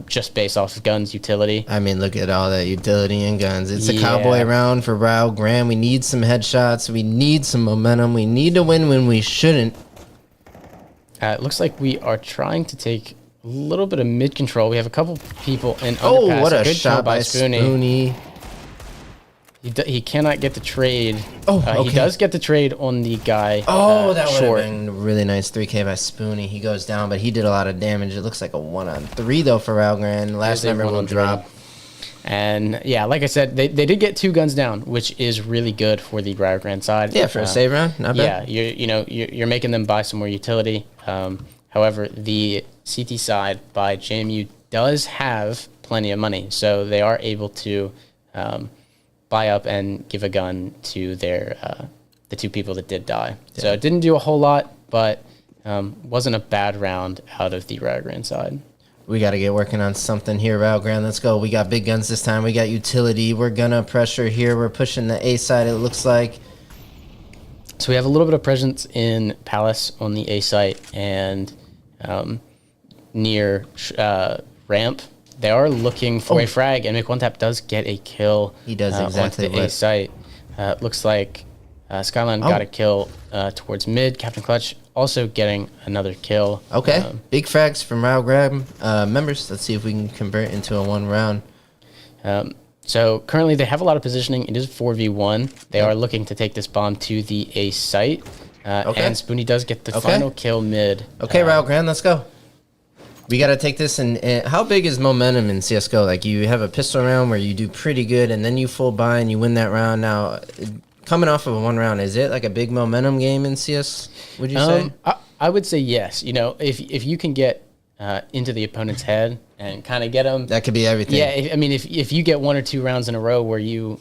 Speaker 2: just based off of guns utility.
Speaker 1: I mean, look at all that utility and guns. It's a cowboy round for Rio Grande. We need some headshots. We need some momentum. We need to win when we shouldn't.
Speaker 2: It looks like we are trying to take a little bit of mid control. We have a couple people in underpass.
Speaker 1: Oh, what a
Speaker 2: good
Speaker 1: shot
Speaker 2: kill
Speaker 1: by Spoonie.
Speaker 2: He cannot get the trade.
Speaker 1: Okay.
Speaker 2: He does get the trade on the guy.
Speaker 1: That would
Speaker 2: short.
Speaker 1: have been a really nice 3K by Spoonie. He goes down, but he did a lot of damage. It looks like a 1-on-3 though for Rio Grande. Last number will drop.
Speaker 2: And yeah, like I said, they did get 2 guns down, which is really good for the Rio Grande side.
Speaker 1: Yeah, for a save round, not bad.
Speaker 2: Yeah, you're making them buy some more utility. However, the CT side by JMU does have plenty of money, so they are able to buy up and give a gun to their the 2 people that did die. Yeah. So it didn't do a whole lot, but wasn't a bad round out of the Rio Grande side.
Speaker 1: We got to get working on something here, Rio Grande. Let's go. We got big guns this time. We got utility. We're going to pressure here. We're pushing the A side, it looks like.
Speaker 2: So we have a little bit of presence in Palace on the A site and near ramp. They are looking for a frag, and McOneTap does get a kill.
Speaker 1: He does exactly
Speaker 2: onto the A site. Looks like Skyline got a kill towards mid. Captain Clutch also getting another kill.
Speaker 1: Okay, big frags from Rio Grande members. Let's see if we can convert into a 1 round.
Speaker 2: So currently they have a lot of positioning. It is 4v1. They are looking to take this bomb to the A site. And Spoonie does get the final kill mid.
Speaker 1: Okay, Rio Grande, let's go. We got to take this, and how big is momentum in CSGO? Like, you have a pistol round where you do pretty good, and then you full buy and you win that round. Now, coming off of a 1 round, is it like a big momentum game in CS, would you say?
Speaker 2: I would say yes. If you can get into the opponent's head and kind of get them.
Speaker 1: That could be everything.
Speaker 2: Yeah, if you get 1 or 2 rounds in a row where you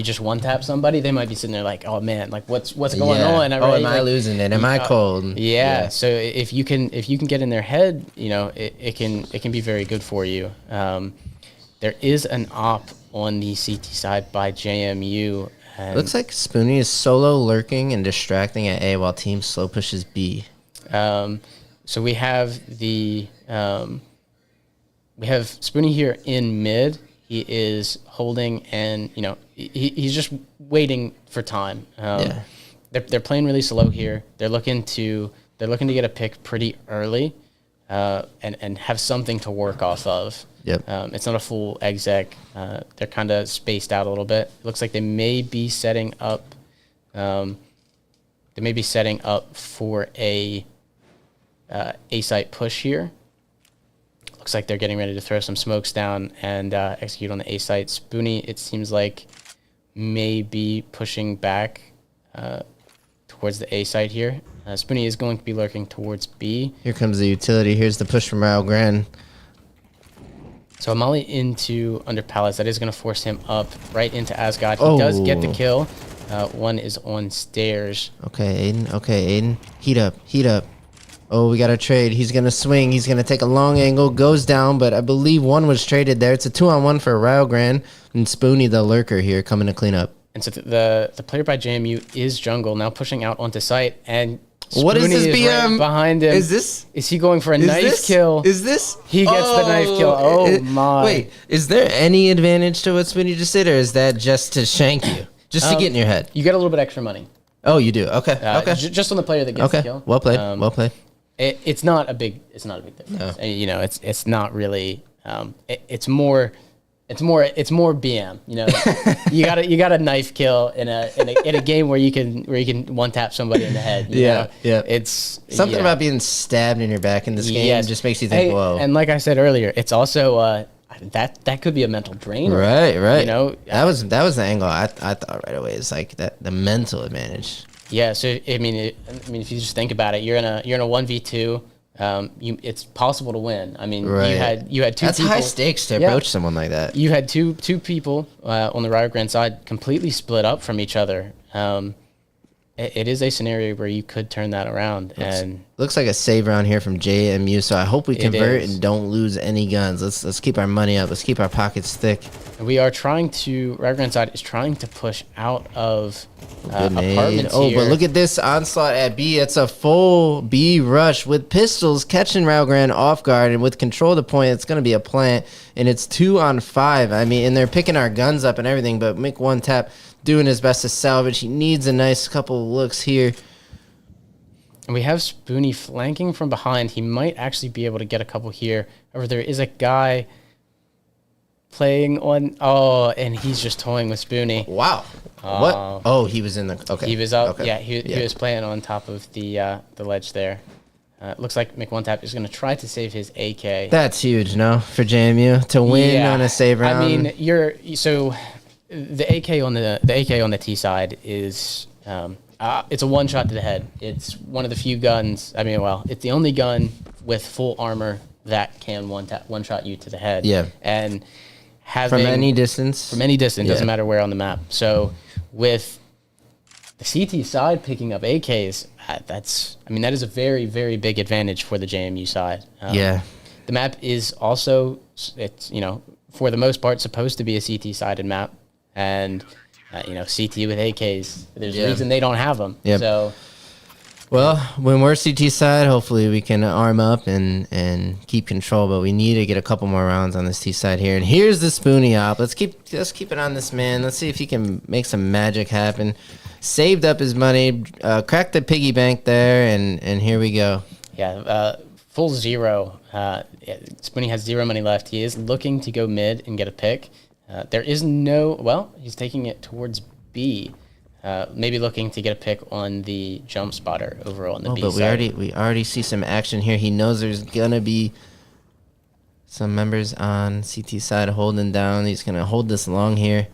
Speaker 2: just one tap somebody, they might be sitting there like, oh man, like what's going on?
Speaker 1: Am I losing it? Am I cold?
Speaker 2: Yeah. So if you can get in their head, it can be very good for you. There is an op on the CT side by JMU.
Speaker 1: Looks like Spoonie is solo lurking and distracting at A while team slow pushes B.
Speaker 2: So we have Spoonie here in mid. He is holding, and he's just waiting for time. They're playing really slow here. They're looking to get a pick pretty early, and have something to work off of.
Speaker 1: Yep.
Speaker 2: It's not a full exec. They're kind of spaced out a little bit. It looks like they may be setting up. They may be setting up for a site push here. Looks like they're getting ready to throw some smokes down and execute on the A site. Spoonie, it seems like, may be pushing back towards the A site here. Spoonie is going to be lurking towards B.
Speaker 1: Here comes the utility. Here's the push from Rio Grande.
Speaker 2: So a molly into under pallets. That is going to force him up right into Asgard. He does get the kill. One is on stairs.
Speaker 1: Okay, Aiden. Heat up. Oh, we got a trade. He's going to swing. He's going to take a long angle. Goes down, but I believe one was traded there. It's a 2-on-1 for Rio Grande. And Spoonie, the lurker here, coming to clean up.
Speaker 2: And so the player by JMU is jungle, now pushing out onto site. And
Speaker 1: what is this BM?
Speaker 2: Right behind him.
Speaker 1: Is
Speaker 2: he going for a knife kill?
Speaker 1: Is this?
Speaker 2: He gets the knife kill. Oh, my.
Speaker 1: Wait, is there any advantage to what Spoonie just did, or is that just to shank you? Just to get in your head?
Speaker 2: You get a little bit extra money.
Speaker 1: Oh, you do? Okay.
Speaker 2: Just on the player that gets the kill.
Speaker 1: Well played.
Speaker 2: It's not a big difference.
Speaker 1: No.
Speaker 2: It's not really. It's more BM. You got a knife kill in a game where you can one tap somebody in the head.
Speaker 1: Yeah.
Speaker 2: It's
Speaker 1: something about being stabbed in your back in this game just makes you think, whoa.
Speaker 2: And like I said earlier, it's also that could be a mental drain.
Speaker 1: Right. That was the angle I thought right away. It's like that the mental advantage.
Speaker 2: Yeah. So I mean, if you just think about it, you're in a 1v2. It's possible to win. I mean,
Speaker 1: right.
Speaker 2: you had two.
Speaker 1: That's
Speaker 2: people,
Speaker 1: high stakes to approach someone like that.
Speaker 2: You had two people on the Rio Grande side completely split up from each other. It is a scenario where you could turn that around.
Speaker 1: Looks like a save round here from JMU. So I hope we convert and don't lose any guns. Let's keep our money up. Let's keep our pockets thick.
Speaker 2: We are Rio Grande side is trying to push out of apartments
Speaker 1: here.
Speaker 2: here.
Speaker 1: But look at this onslaught at B. It's a full B rush with pistols catching Rio Grande off guard, and with control of the point, it's going to be a plant, and it's 2-on-5. I mean, and they're picking our guns up and everything, but Mick One Tap doing his best to salvage. He needs a nice couple of looks here.
Speaker 2: And we have Spoonie flanking from behind. He might actually be able to get a couple here. However, there is a guy playing on... Oh, and he's just toying with Spoonie.
Speaker 1: Wow. What? Oh, he was in the... Okay.
Speaker 2: He was up.
Speaker 1: Okay.
Speaker 2: Yeah, he was playing on top of the ledge there. Looks like McOneTap is going to try to save his AK.
Speaker 1: That's huge, no? For JMU to win on a save round.
Speaker 2: I mean, so the AK on the T side is... it's a one shot to the head. It's one of the few guns. I mean, it's the only gun with full armor that can one shot you to the head.
Speaker 1: Yeah.
Speaker 2: And having
Speaker 1: from any distance.
Speaker 2: Doesn't matter where on the map. So with the CT side picking up AKs, that is a very, very big advantage for the JMU side.
Speaker 1: Yeah.
Speaker 2: The map is also, for the most part, supposed to be a CT sided map, and. CT with AKs. There's a reason they don't have them.
Speaker 1: Yep.
Speaker 2: So,
Speaker 1: well, when we're CT side, hopefully we can arm up and keep control. But we need to get a couple more rounds on this T side here. And here's the Spoonie op. Let's keep it on this man. Let's see if he can make some magic happen. Saved up his money, cracked the piggy bank there, and here we go.
Speaker 2: Yeah, full zero. Spoonie has zero money left. He is looking to go mid and get a pick. There is he's taking it towards B, maybe looking to get a pick on the jump spotter over on the B
Speaker 1: but
Speaker 2: side.
Speaker 1: we already see some action here. He knows there's gonna be some members on CT side holding down. He's gonna hold this long here.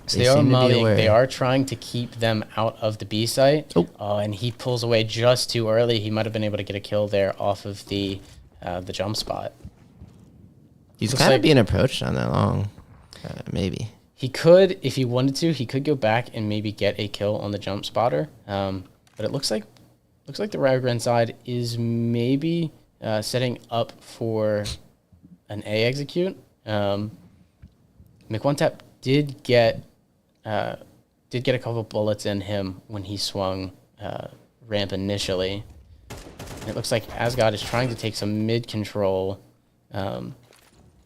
Speaker 2: So they are mulling. They are trying to keep them out of the B site. Oh, and he pulls away just too early. He might have been able to get a kill there off of the jump spot.
Speaker 1: He's kind of being approached on that long, maybe.
Speaker 2: He could, if he wanted to, he could go back and maybe get a kill on the jump spotter. But it looks like the Rio Grande side is maybe setting up for an A execute. McOneTap did get a couple bullets in him when he swung ramp initially. And it looks like Asgard is trying to take some mid control.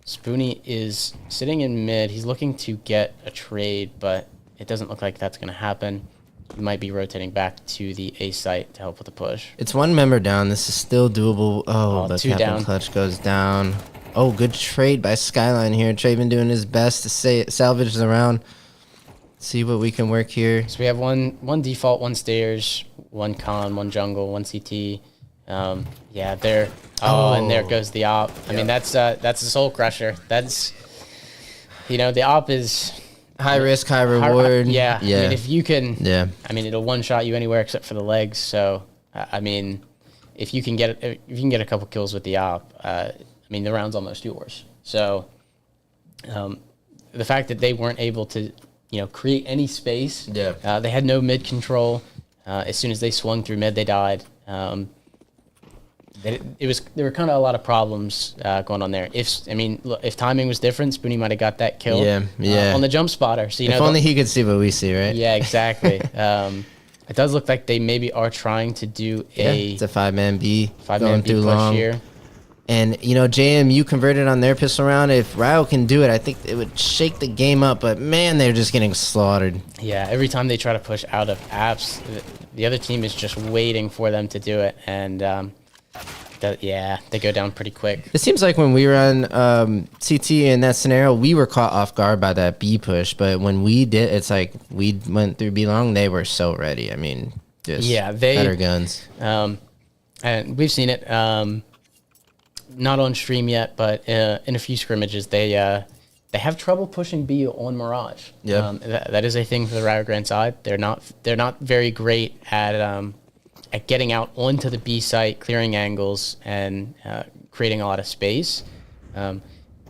Speaker 2: Spoonie is sitting in mid. He's looking to get a trade, but it doesn't look like that's going to happen. He might be rotating back to the A site to help with the push.
Speaker 1: It's one member down. This is still doable. But
Speaker 2: two
Speaker 1: Captain
Speaker 2: down.
Speaker 1: Clutch goes down. Oh, good trade by Skyline here. Traven doing his best to salvage the round. See what we can work here.
Speaker 2: So we have one default, one stairs, one con, one jungle, one CT. Yeah, there. Oh, and there goes the op. I mean, that's a soul crusher. That's, the op is
Speaker 1: high risk, high reward.
Speaker 2: Yeah.
Speaker 1: Yeah.
Speaker 2: I mean, if you can.
Speaker 1: Yeah.
Speaker 2: I mean, it'll one shot you anywhere except for the legs. So, I mean, if you can get a couple kills with the op, I mean, the round's almost yours. So, the fact that they weren't able to, create any space.
Speaker 1: Yeah.
Speaker 2: They had no mid control. As soon as they swung through mid, they died. There were kind of a lot of problems going on there. If timing was different, Spoonie might have got that kill.
Speaker 1: Yeah.
Speaker 2: On the jump spotter. So
Speaker 1: if only he could see what we see, right?
Speaker 2: Yeah, exactly. It does look like they maybe are trying to do
Speaker 1: it's a 5-man B.
Speaker 2: Five-man B push
Speaker 1: long.
Speaker 2: here.
Speaker 1: And, JMU converted on their pistol round. If Rio can do it, I think it would shake the game up. But, man, they're just getting slaughtered.
Speaker 2: Yeah, every time they try to push out of apps, the other team is just waiting for them to do it. And, they go down pretty quick.
Speaker 1: It seems like when we were on CT in that scenario, we were caught off guard by that B push. But when we did, it's like we went through B long. They were so ready. I mean, just better guns.
Speaker 2: And we've seen it. Not on stream yet, but in a few scrimmages, they have trouble pushing B on Mirage.
Speaker 1: Yeah,
Speaker 2: that is a thing for the Rio Grande side. They're not very great at getting out onto the B site, clearing angles, and creating a lot of space. It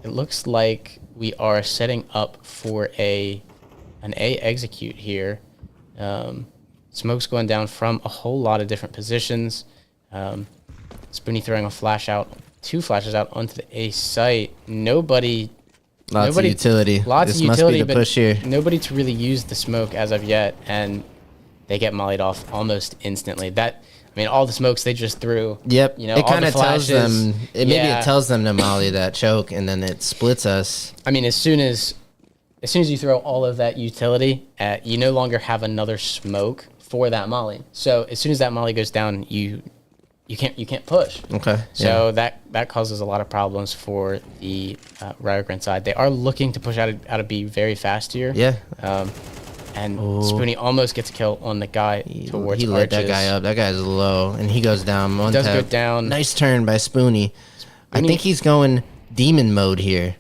Speaker 2: looks like we are setting up for an A execute here. Smoke's going down from a whole lot of different positions. Spoonie throwing a flash out. 2 flashes out onto the A site. Lots
Speaker 1: of utility.
Speaker 2: Lots
Speaker 1: this
Speaker 2: of utility,
Speaker 1: must be the push here.
Speaker 2: Nobody to really use the smoke as of yet, and they get mollied off almost instantly. All the smokes they just threw.
Speaker 1: Yep. It kind of tells them.
Speaker 2: It
Speaker 1: tells them to molly that choke, and then it splits us.
Speaker 2: I mean, as soon as you throw all of that utility, you no longer have another smoke for that molly. So as soon as that molly goes down, you can't push.
Speaker 1: Okay.
Speaker 2: So that causes a lot of problems for the Rio Grande side. They are looking to push out of B very fast here.
Speaker 1: Yeah.
Speaker 2: And Spoonie almost gets a kill on the guy towards
Speaker 1: He lit that guy up. That guy's low, and he goes down.
Speaker 2: He does go down.
Speaker 1: Nice turn by Spoonie. I think he's going demon mode here.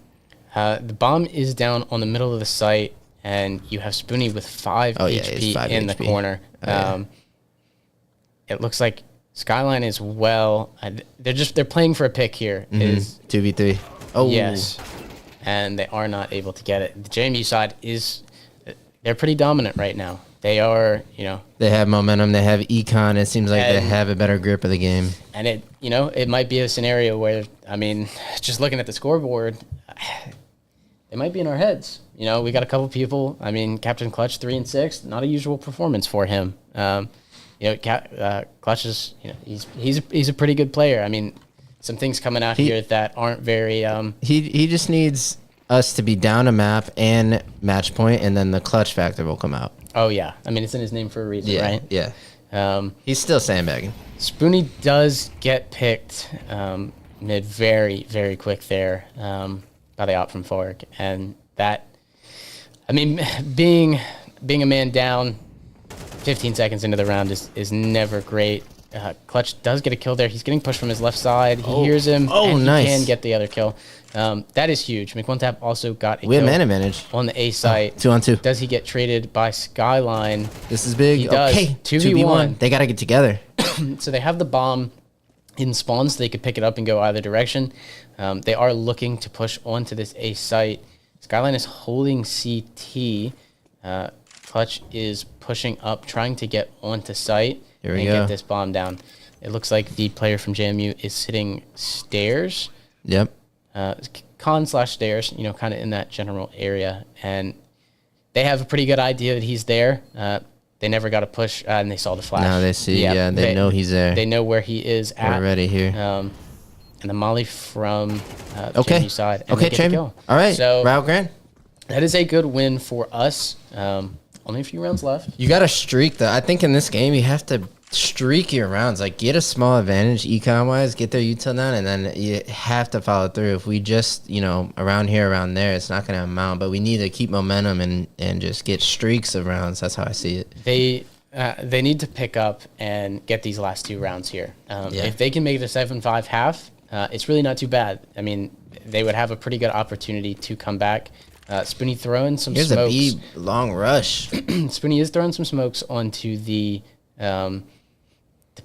Speaker 2: The bomb is down on the middle of the site, and you have Spoonie with 5 HP in the corner. It looks like Skyline as well. They're playing for a pick here. Is
Speaker 1: 2v3. Oh
Speaker 2: yes, and they are not able to get it. The JMU side they're pretty dominant right now. They are,
Speaker 1: They have momentum. They have econ. It seems like they have a better grip of the game.
Speaker 2: And it might be a scenario where, just looking at the scoreboard, it might be in our heads. We got a couple people. Captain Clutch 3 and 6, not a usual performance for him. Clutch is, he's a pretty good player. Some things coming out here that aren't very.
Speaker 1: He just needs us to be down a map and match point, and then the clutch factor will come out.
Speaker 2: Oh yeah, it's in his name for a reason, right?
Speaker 1: Yeah. He's still sandbagging.
Speaker 2: Spoonie does get picked mid very, very quick there by the op from Fork, and that, being a man down 15 seconds into the round is never great. Clutch does get a kill there. He's getting pushed from his left side. He hears him. And
Speaker 1: nice.
Speaker 2: He can get the other kill. That is huge. McOneTap also got a kill.
Speaker 1: We have man advantage
Speaker 2: on the A site.
Speaker 1: 2-on-2.
Speaker 2: Does he get traded by Skyline?
Speaker 1: This is big.
Speaker 2: He does.
Speaker 1: Okay,
Speaker 2: 2v1.
Speaker 1: They got to get together.
Speaker 2: So they have the bomb in spawn, so they could pick it up and go either direction. They are looking to push onto this A site. Skyline is holding CT. Clutch is pushing up, trying to get onto site and get this bomb down. It looks like the player from JMU is sitting stairs.
Speaker 1: Yep.
Speaker 2: Con/stairs, kind of in that general area. And they have a pretty good idea that he's there. They never got a push, and they saw the flash.
Speaker 1: Now they see, they know he's there.
Speaker 2: They know where he is at.
Speaker 1: We're ready here.
Speaker 2: the molly from the
Speaker 1: Okay.
Speaker 2: JMU side. And
Speaker 1: Okay,
Speaker 2: they get the
Speaker 1: Traven.
Speaker 2: kill.
Speaker 1: All right.
Speaker 2: So
Speaker 1: Rio Grande.
Speaker 2: that is a good win for us. Only a few rounds left.
Speaker 1: You got to streak, though. I think in this game, you have to streak your rounds. Like, get a small advantage econ-wise, get their util down, and then you have to follow through. If we just, around here, around there, it's not going to amount. But we need to keep momentum and just get streaks of rounds. That's how I see it.
Speaker 2: They need to pick up and get these last 2 rounds here. If they can make it a 7-5 half, it's really not too bad. I mean, they would have a pretty good opportunity to come back. Spoony throwing some
Speaker 1: Here's
Speaker 2: smokes.
Speaker 1: a B long rush.
Speaker 2: Spoony is throwing some smokes onto the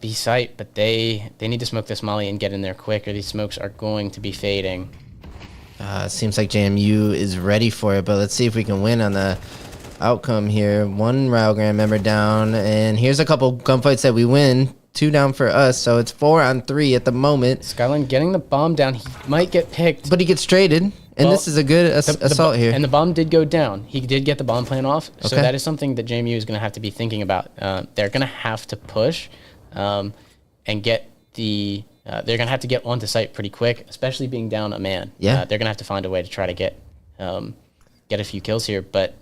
Speaker 2: B site, but they need to smoke this molly and get in there quick, or these smokes are going to be fading.
Speaker 1: Seems like JMU is ready for it, but let's see if we can win on the outcome here. 1 Rio Grande member down, and here's a couple gunfights that we win. 2 down for us, so it's 4 on 3 at the moment.
Speaker 2: Skyline getting the bomb down. He might get picked.
Speaker 1: But he gets traded, and this is a good assault here.
Speaker 2: And the bomb did go down. He did get the bomb plan off, so
Speaker 1: Okay.
Speaker 2: that is something that JMU is going to have to be thinking about. They're going to have to push and get the... they're going to have to get onto site pretty quick, especially being down a man.
Speaker 1: Yeah.
Speaker 2: They're going to have to find a way to try to get a few kills here, but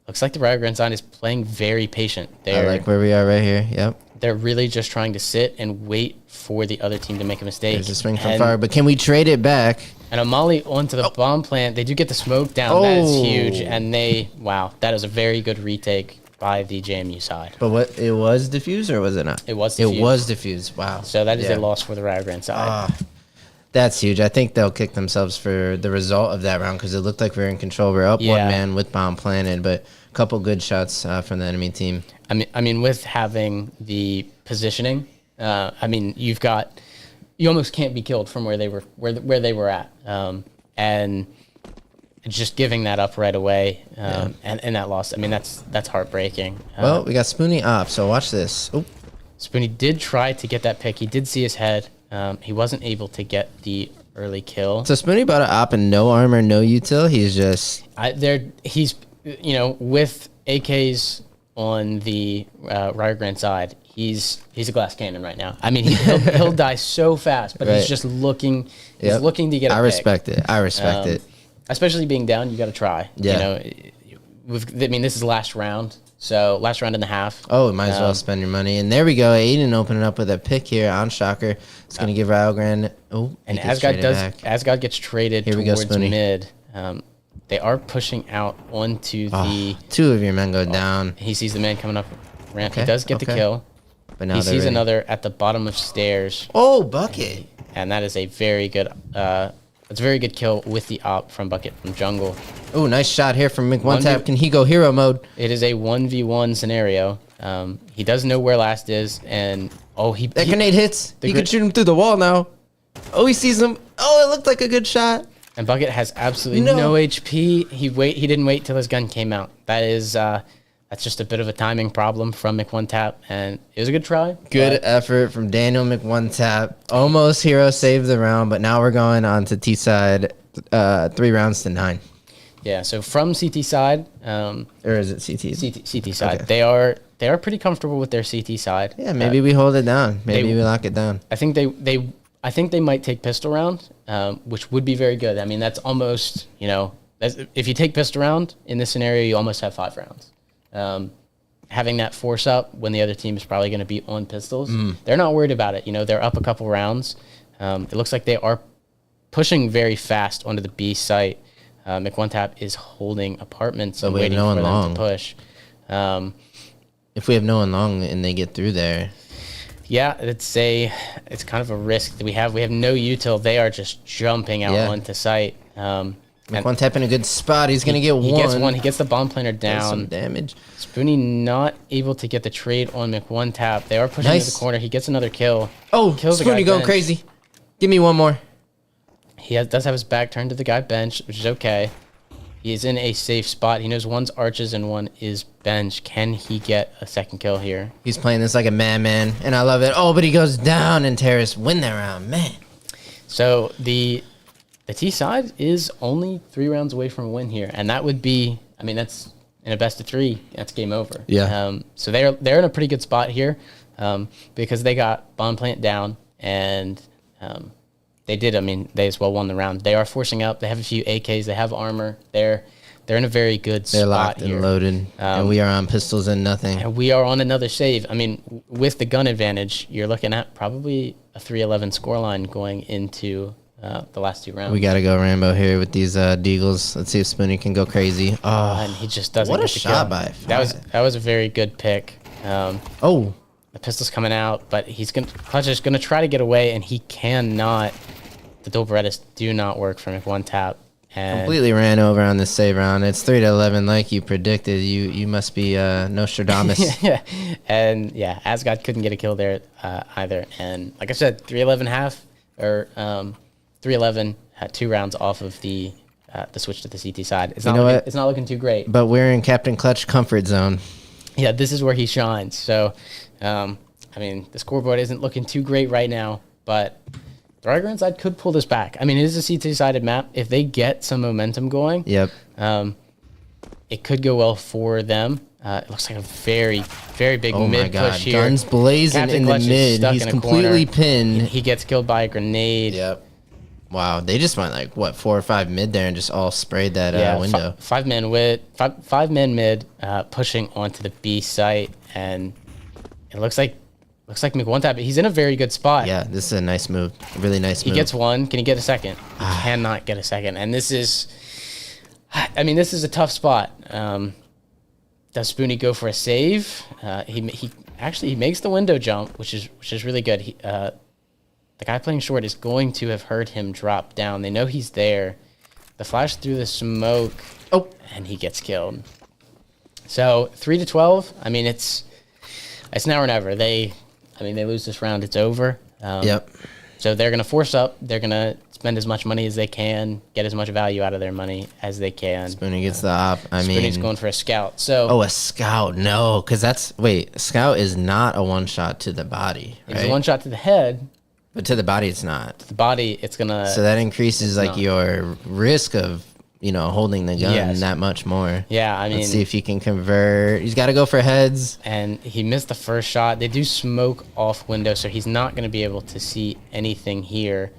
Speaker 2: looks like the Rio Grande side is playing very patient.
Speaker 1: I like where we are right here. Yep.
Speaker 2: They're really just trying to sit and wait for the other team to make a mistake.
Speaker 1: There's a swing from far, but can we trade it back?
Speaker 2: And a molly onto the bomb plant. They do get the smoke down. That is huge. And wow, that is a very good retake by the JMU side.
Speaker 1: But what, it was diffused or was it not?
Speaker 2: It was diffused.
Speaker 1: It was diffused. Wow.
Speaker 2: So that is a loss for the Rio Grande side.
Speaker 1: That's huge. I think they'll kick themselves for the result of that round because it looked like we were in control. We're up 1 man with bomb planted, but a couple good shots from the enemy team.
Speaker 2: I mean, with having the positioning, you almost can't be killed from where they were at, and just giving that up right away, and that loss. I mean, that's heartbreaking.
Speaker 1: Well, we got Spoony up, so watch this. Oh,
Speaker 2: Spoony did try to get that pick. He did see his head. He wasn't able to get the early kill.
Speaker 1: so Spoony bought an op and no armor, no util. He's just
Speaker 2: He's with AKs on the Rio Grande side. He's a glass cannon right now. I mean, he'll die so fast, but
Speaker 1: Right.
Speaker 2: he's just looking. He's looking to get.
Speaker 1: I respect it. I respect it.
Speaker 2: Especially being down, you got to try.
Speaker 1: Yeah.
Speaker 2: This is last round, so last round and a half.
Speaker 1: Oh, might as well spend your money. And there we go. Aiden opening up with a pick here on Shocker. It's going to give Rio Grande. Oh,
Speaker 2: And
Speaker 1: he gets traded back.
Speaker 2: Asgard gets traded
Speaker 1: Here we go,
Speaker 2: towards
Speaker 1: Spoonie.
Speaker 2: mid. They are pushing out onto the.
Speaker 1: 2 of your men go down.
Speaker 2: He sees the man coming up ramp.
Speaker 1: Okay,
Speaker 2: He does get the
Speaker 1: okay.
Speaker 2: kill.
Speaker 1: But now
Speaker 2: He
Speaker 1: they're
Speaker 2: sees
Speaker 1: ready.
Speaker 2: another at the bottom of stairs,
Speaker 1: Oh, Bucket.
Speaker 2: and that is a very good. It's a very good kill with the op from Bucket from jungle.
Speaker 1: Oh, nice shot here from Mick. One
Speaker 2: 1v
Speaker 1: tap. Can he go hero mode?
Speaker 2: It is a 1v1 scenario. He does know where last is, and
Speaker 1: That grenade hits. He could shoot him through the wall now. Oh, he sees him. Oh, it looked like a good shot.
Speaker 2: And Bucket has absolutely
Speaker 1: No.
Speaker 2: no HP. He didn't wait till his gun came out. That's just a bit of a timing problem from McOneTap, and it was a good try.
Speaker 1: Good
Speaker 2: but
Speaker 1: effort from Daniel McOneTap. Almost hero saved the round, but now we're going on to T side. 3 rounds to 9.
Speaker 2: Yeah, so from CT side,
Speaker 1: Or is it CT?
Speaker 2: CT side,
Speaker 1: Okay.
Speaker 2: they are pretty comfortable with their CT side.
Speaker 1: Yeah, maybe we hold it down. Maybe we lock it down.
Speaker 2: I think they might take pistol round, which would be very good. I mean, that's almost, if you take pistol round in this scenario, you almost have 5 rounds. Having that force up when the other team is probably going to be on pistols, they're not worried about it. They're up a couple rounds. It looks like they are pushing very fast onto the B site. McOneTap is holding apartments and
Speaker 1: we have
Speaker 2: waiting
Speaker 1: no
Speaker 2: for
Speaker 1: one
Speaker 2: them
Speaker 1: long.
Speaker 2: to push.
Speaker 1: If we have no one long and they get through there.
Speaker 2: Yeah, it's kind of a risk that we have. We have no util. They are just jumping out onto site.
Speaker 1: McOneTap in a good spot. He's going to get one.
Speaker 2: He gets one. He gets the bomb planter
Speaker 1: Does some
Speaker 2: down.
Speaker 1: damage.
Speaker 2: Spoony not able to get the trade on McOneTap. They are pushing to
Speaker 1: Nice.
Speaker 2: the corner. He gets another kill.
Speaker 1: Oh,
Speaker 2: Kills the guy
Speaker 1: Spoony going
Speaker 2: bench.
Speaker 1: crazy. Give me one more.
Speaker 2: He does have his back turned to the guy bench, which is okay. He is in a safe spot. He knows one's arches and one is bench. Can he get a second kill here?
Speaker 1: He's playing this like a madman, and I love it. Oh, but he goes down, and Terrace win that round. Man.
Speaker 2: So the T side is only 3 rounds away from a win here, and that would be, that's in a best of 3. That's game over.
Speaker 1: Yeah.
Speaker 2: So they're in a pretty good spot here, because they got bomb plant down, and they did. I mean, they as well won the round. They are forcing up. They have a few AKs. They have armor. They're in a very good
Speaker 1: They're
Speaker 2: spot
Speaker 1: locked
Speaker 2: here.
Speaker 1: and loaded, and we are on pistols and nothing.
Speaker 2: And we are on another save. I mean, with the gun advantage, you're looking at probably a 3-11 scoreline going into the last 2 rounds.
Speaker 1: We got to go Rambo here with these Deagles. Let's see if Spoonie can go crazy. Oh,
Speaker 2: And he just doesn't
Speaker 1: what
Speaker 2: get
Speaker 1: a
Speaker 2: the
Speaker 1: shot
Speaker 2: kill.
Speaker 1: by
Speaker 2: That was a very good pick.
Speaker 1: Oh,
Speaker 2: The pistol's coming out, but Clutch is gonna try to get away, and he cannot. The dual Berettas do not work from one tap. And
Speaker 1: completely ran over on this save round. It's 3-11 like you predicted. You must be Nostradamus.
Speaker 2: yeah, and yeah, Asgard couldn't get a kill there either. And like I said, 3-11 half or 3-11 had 2 rounds off of the switch to the CT side. It's not looking too great.
Speaker 1: But we're in Captain Clutch comfort zone.
Speaker 2: Yeah, this is where he shines. So, I mean, the scoreboard isn't looking too great right now, but the Rio Grande side could pull this back. I mean, it is a CT-sided map. If they get some momentum going,
Speaker 1: Yep.
Speaker 2: It could go well for them. It looks like a very, very big
Speaker 1: Oh my
Speaker 2: mid
Speaker 1: God!
Speaker 2: push here.
Speaker 1: Guns blazing
Speaker 2: Captain
Speaker 1: in the
Speaker 2: Clutch is
Speaker 1: mid.
Speaker 2: stuck
Speaker 1: He's
Speaker 2: in a
Speaker 1: completely
Speaker 2: corner.
Speaker 1: pinned.
Speaker 2: He gets killed by a grenade.
Speaker 1: Yep. Wow, they just went like what 4 or 5 mid there and just all sprayed that window.
Speaker 2: 5 men mid, pushing onto the B site, and it looks like Mick one tap. He's in a very good spot.
Speaker 1: Yeah, this is a nice move. A really nice
Speaker 2: He
Speaker 1: move.
Speaker 2: gets one. Can he get a second? He cannot get a second. And this is a tough spot. Does Spoonie go for a save? He actually makes the window jump, which is really good. The guy playing short is going to have heard him drop down. They know he's there. The flash through the smoke.
Speaker 1: Oh,
Speaker 2: and he gets killed. So 3-12. I mean, it's now or never. They lose this round. It's over.
Speaker 1: yep.
Speaker 2: So they're going to force up. They're going to spend as much money as they can, get as much value out of their money as they can.
Speaker 1: Spoonie gets the op.
Speaker 2: Spoonie's going for a scout. So
Speaker 1: Oh, a scout. No, because scout is not a one shot to the body,
Speaker 2: it's
Speaker 1: right?
Speaker 2: one shot to the head.
Speaker 1: But to the body, it's not.
Speaker 2: The body, it's going to...
Speaker 1: So that increases like
Speaker 2: not.
Speaker 1: your risk of, holding the gun
Speaker 2: Yes.
Speaker 1: that much more.
Speaker 2: Yeah, I mean...
Speaker 1: Let's see if he can convert. He's got to go for heads.
Speaker 2: And he missed the first shot. They do smoke off window, so he's not going to be able to see anything here.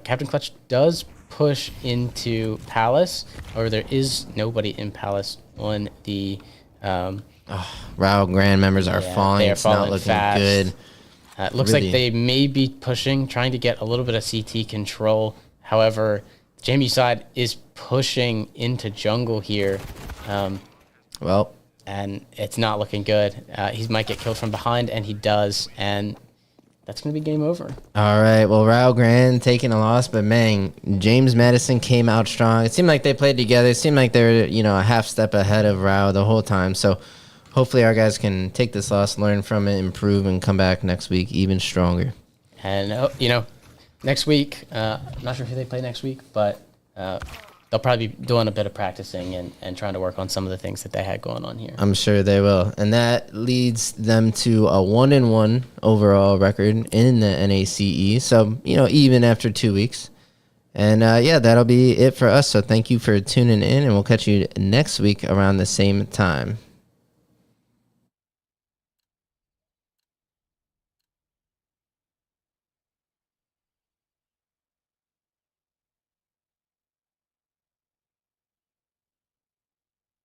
Speaker 2: Captain Clutch does push into Palace, or there is nobody in Palace on the...
Speaker 1: Rio Grande members are falling.
Speaker 2: they are
Speaker 1: It's not
Speaker 2: falling
Speaker 1: looking
Speaker 2: fast.
Speaker 1: good.
Speaker 2: It looks
Speaker 1: Really?
Speaker 2: like they may be pushing, trying to get a little bit of CT control. However, JMU side is pushing into jungle here,
Speaker 1: Well,
Speaker 2: and it's not looking good. He might get killed from behind, and he does, and that's going to be game over.
Speaker 1: all right. Well, Rio Grande taking a loss, but man, James Maddison came out strong. It seemed like they played together. It seemed like they were, a half step ahead of Rio the whole time. So hopefully our guys can take this loss, learn from it, improve, and come back next week even stronger.
Speaker 2: And, next week, I'm not sure who they play next week, but they'll probably be doing a bit of practicing and trying to work on some of the things that they had going on here.
Speaker 1: I'm sure they will. And that leads them to a 1-1 overall record in the NACE. So, even after 2 weeks. And, that'll be it for us. So thank you for tuning in, and we'll catch you next week around the same time.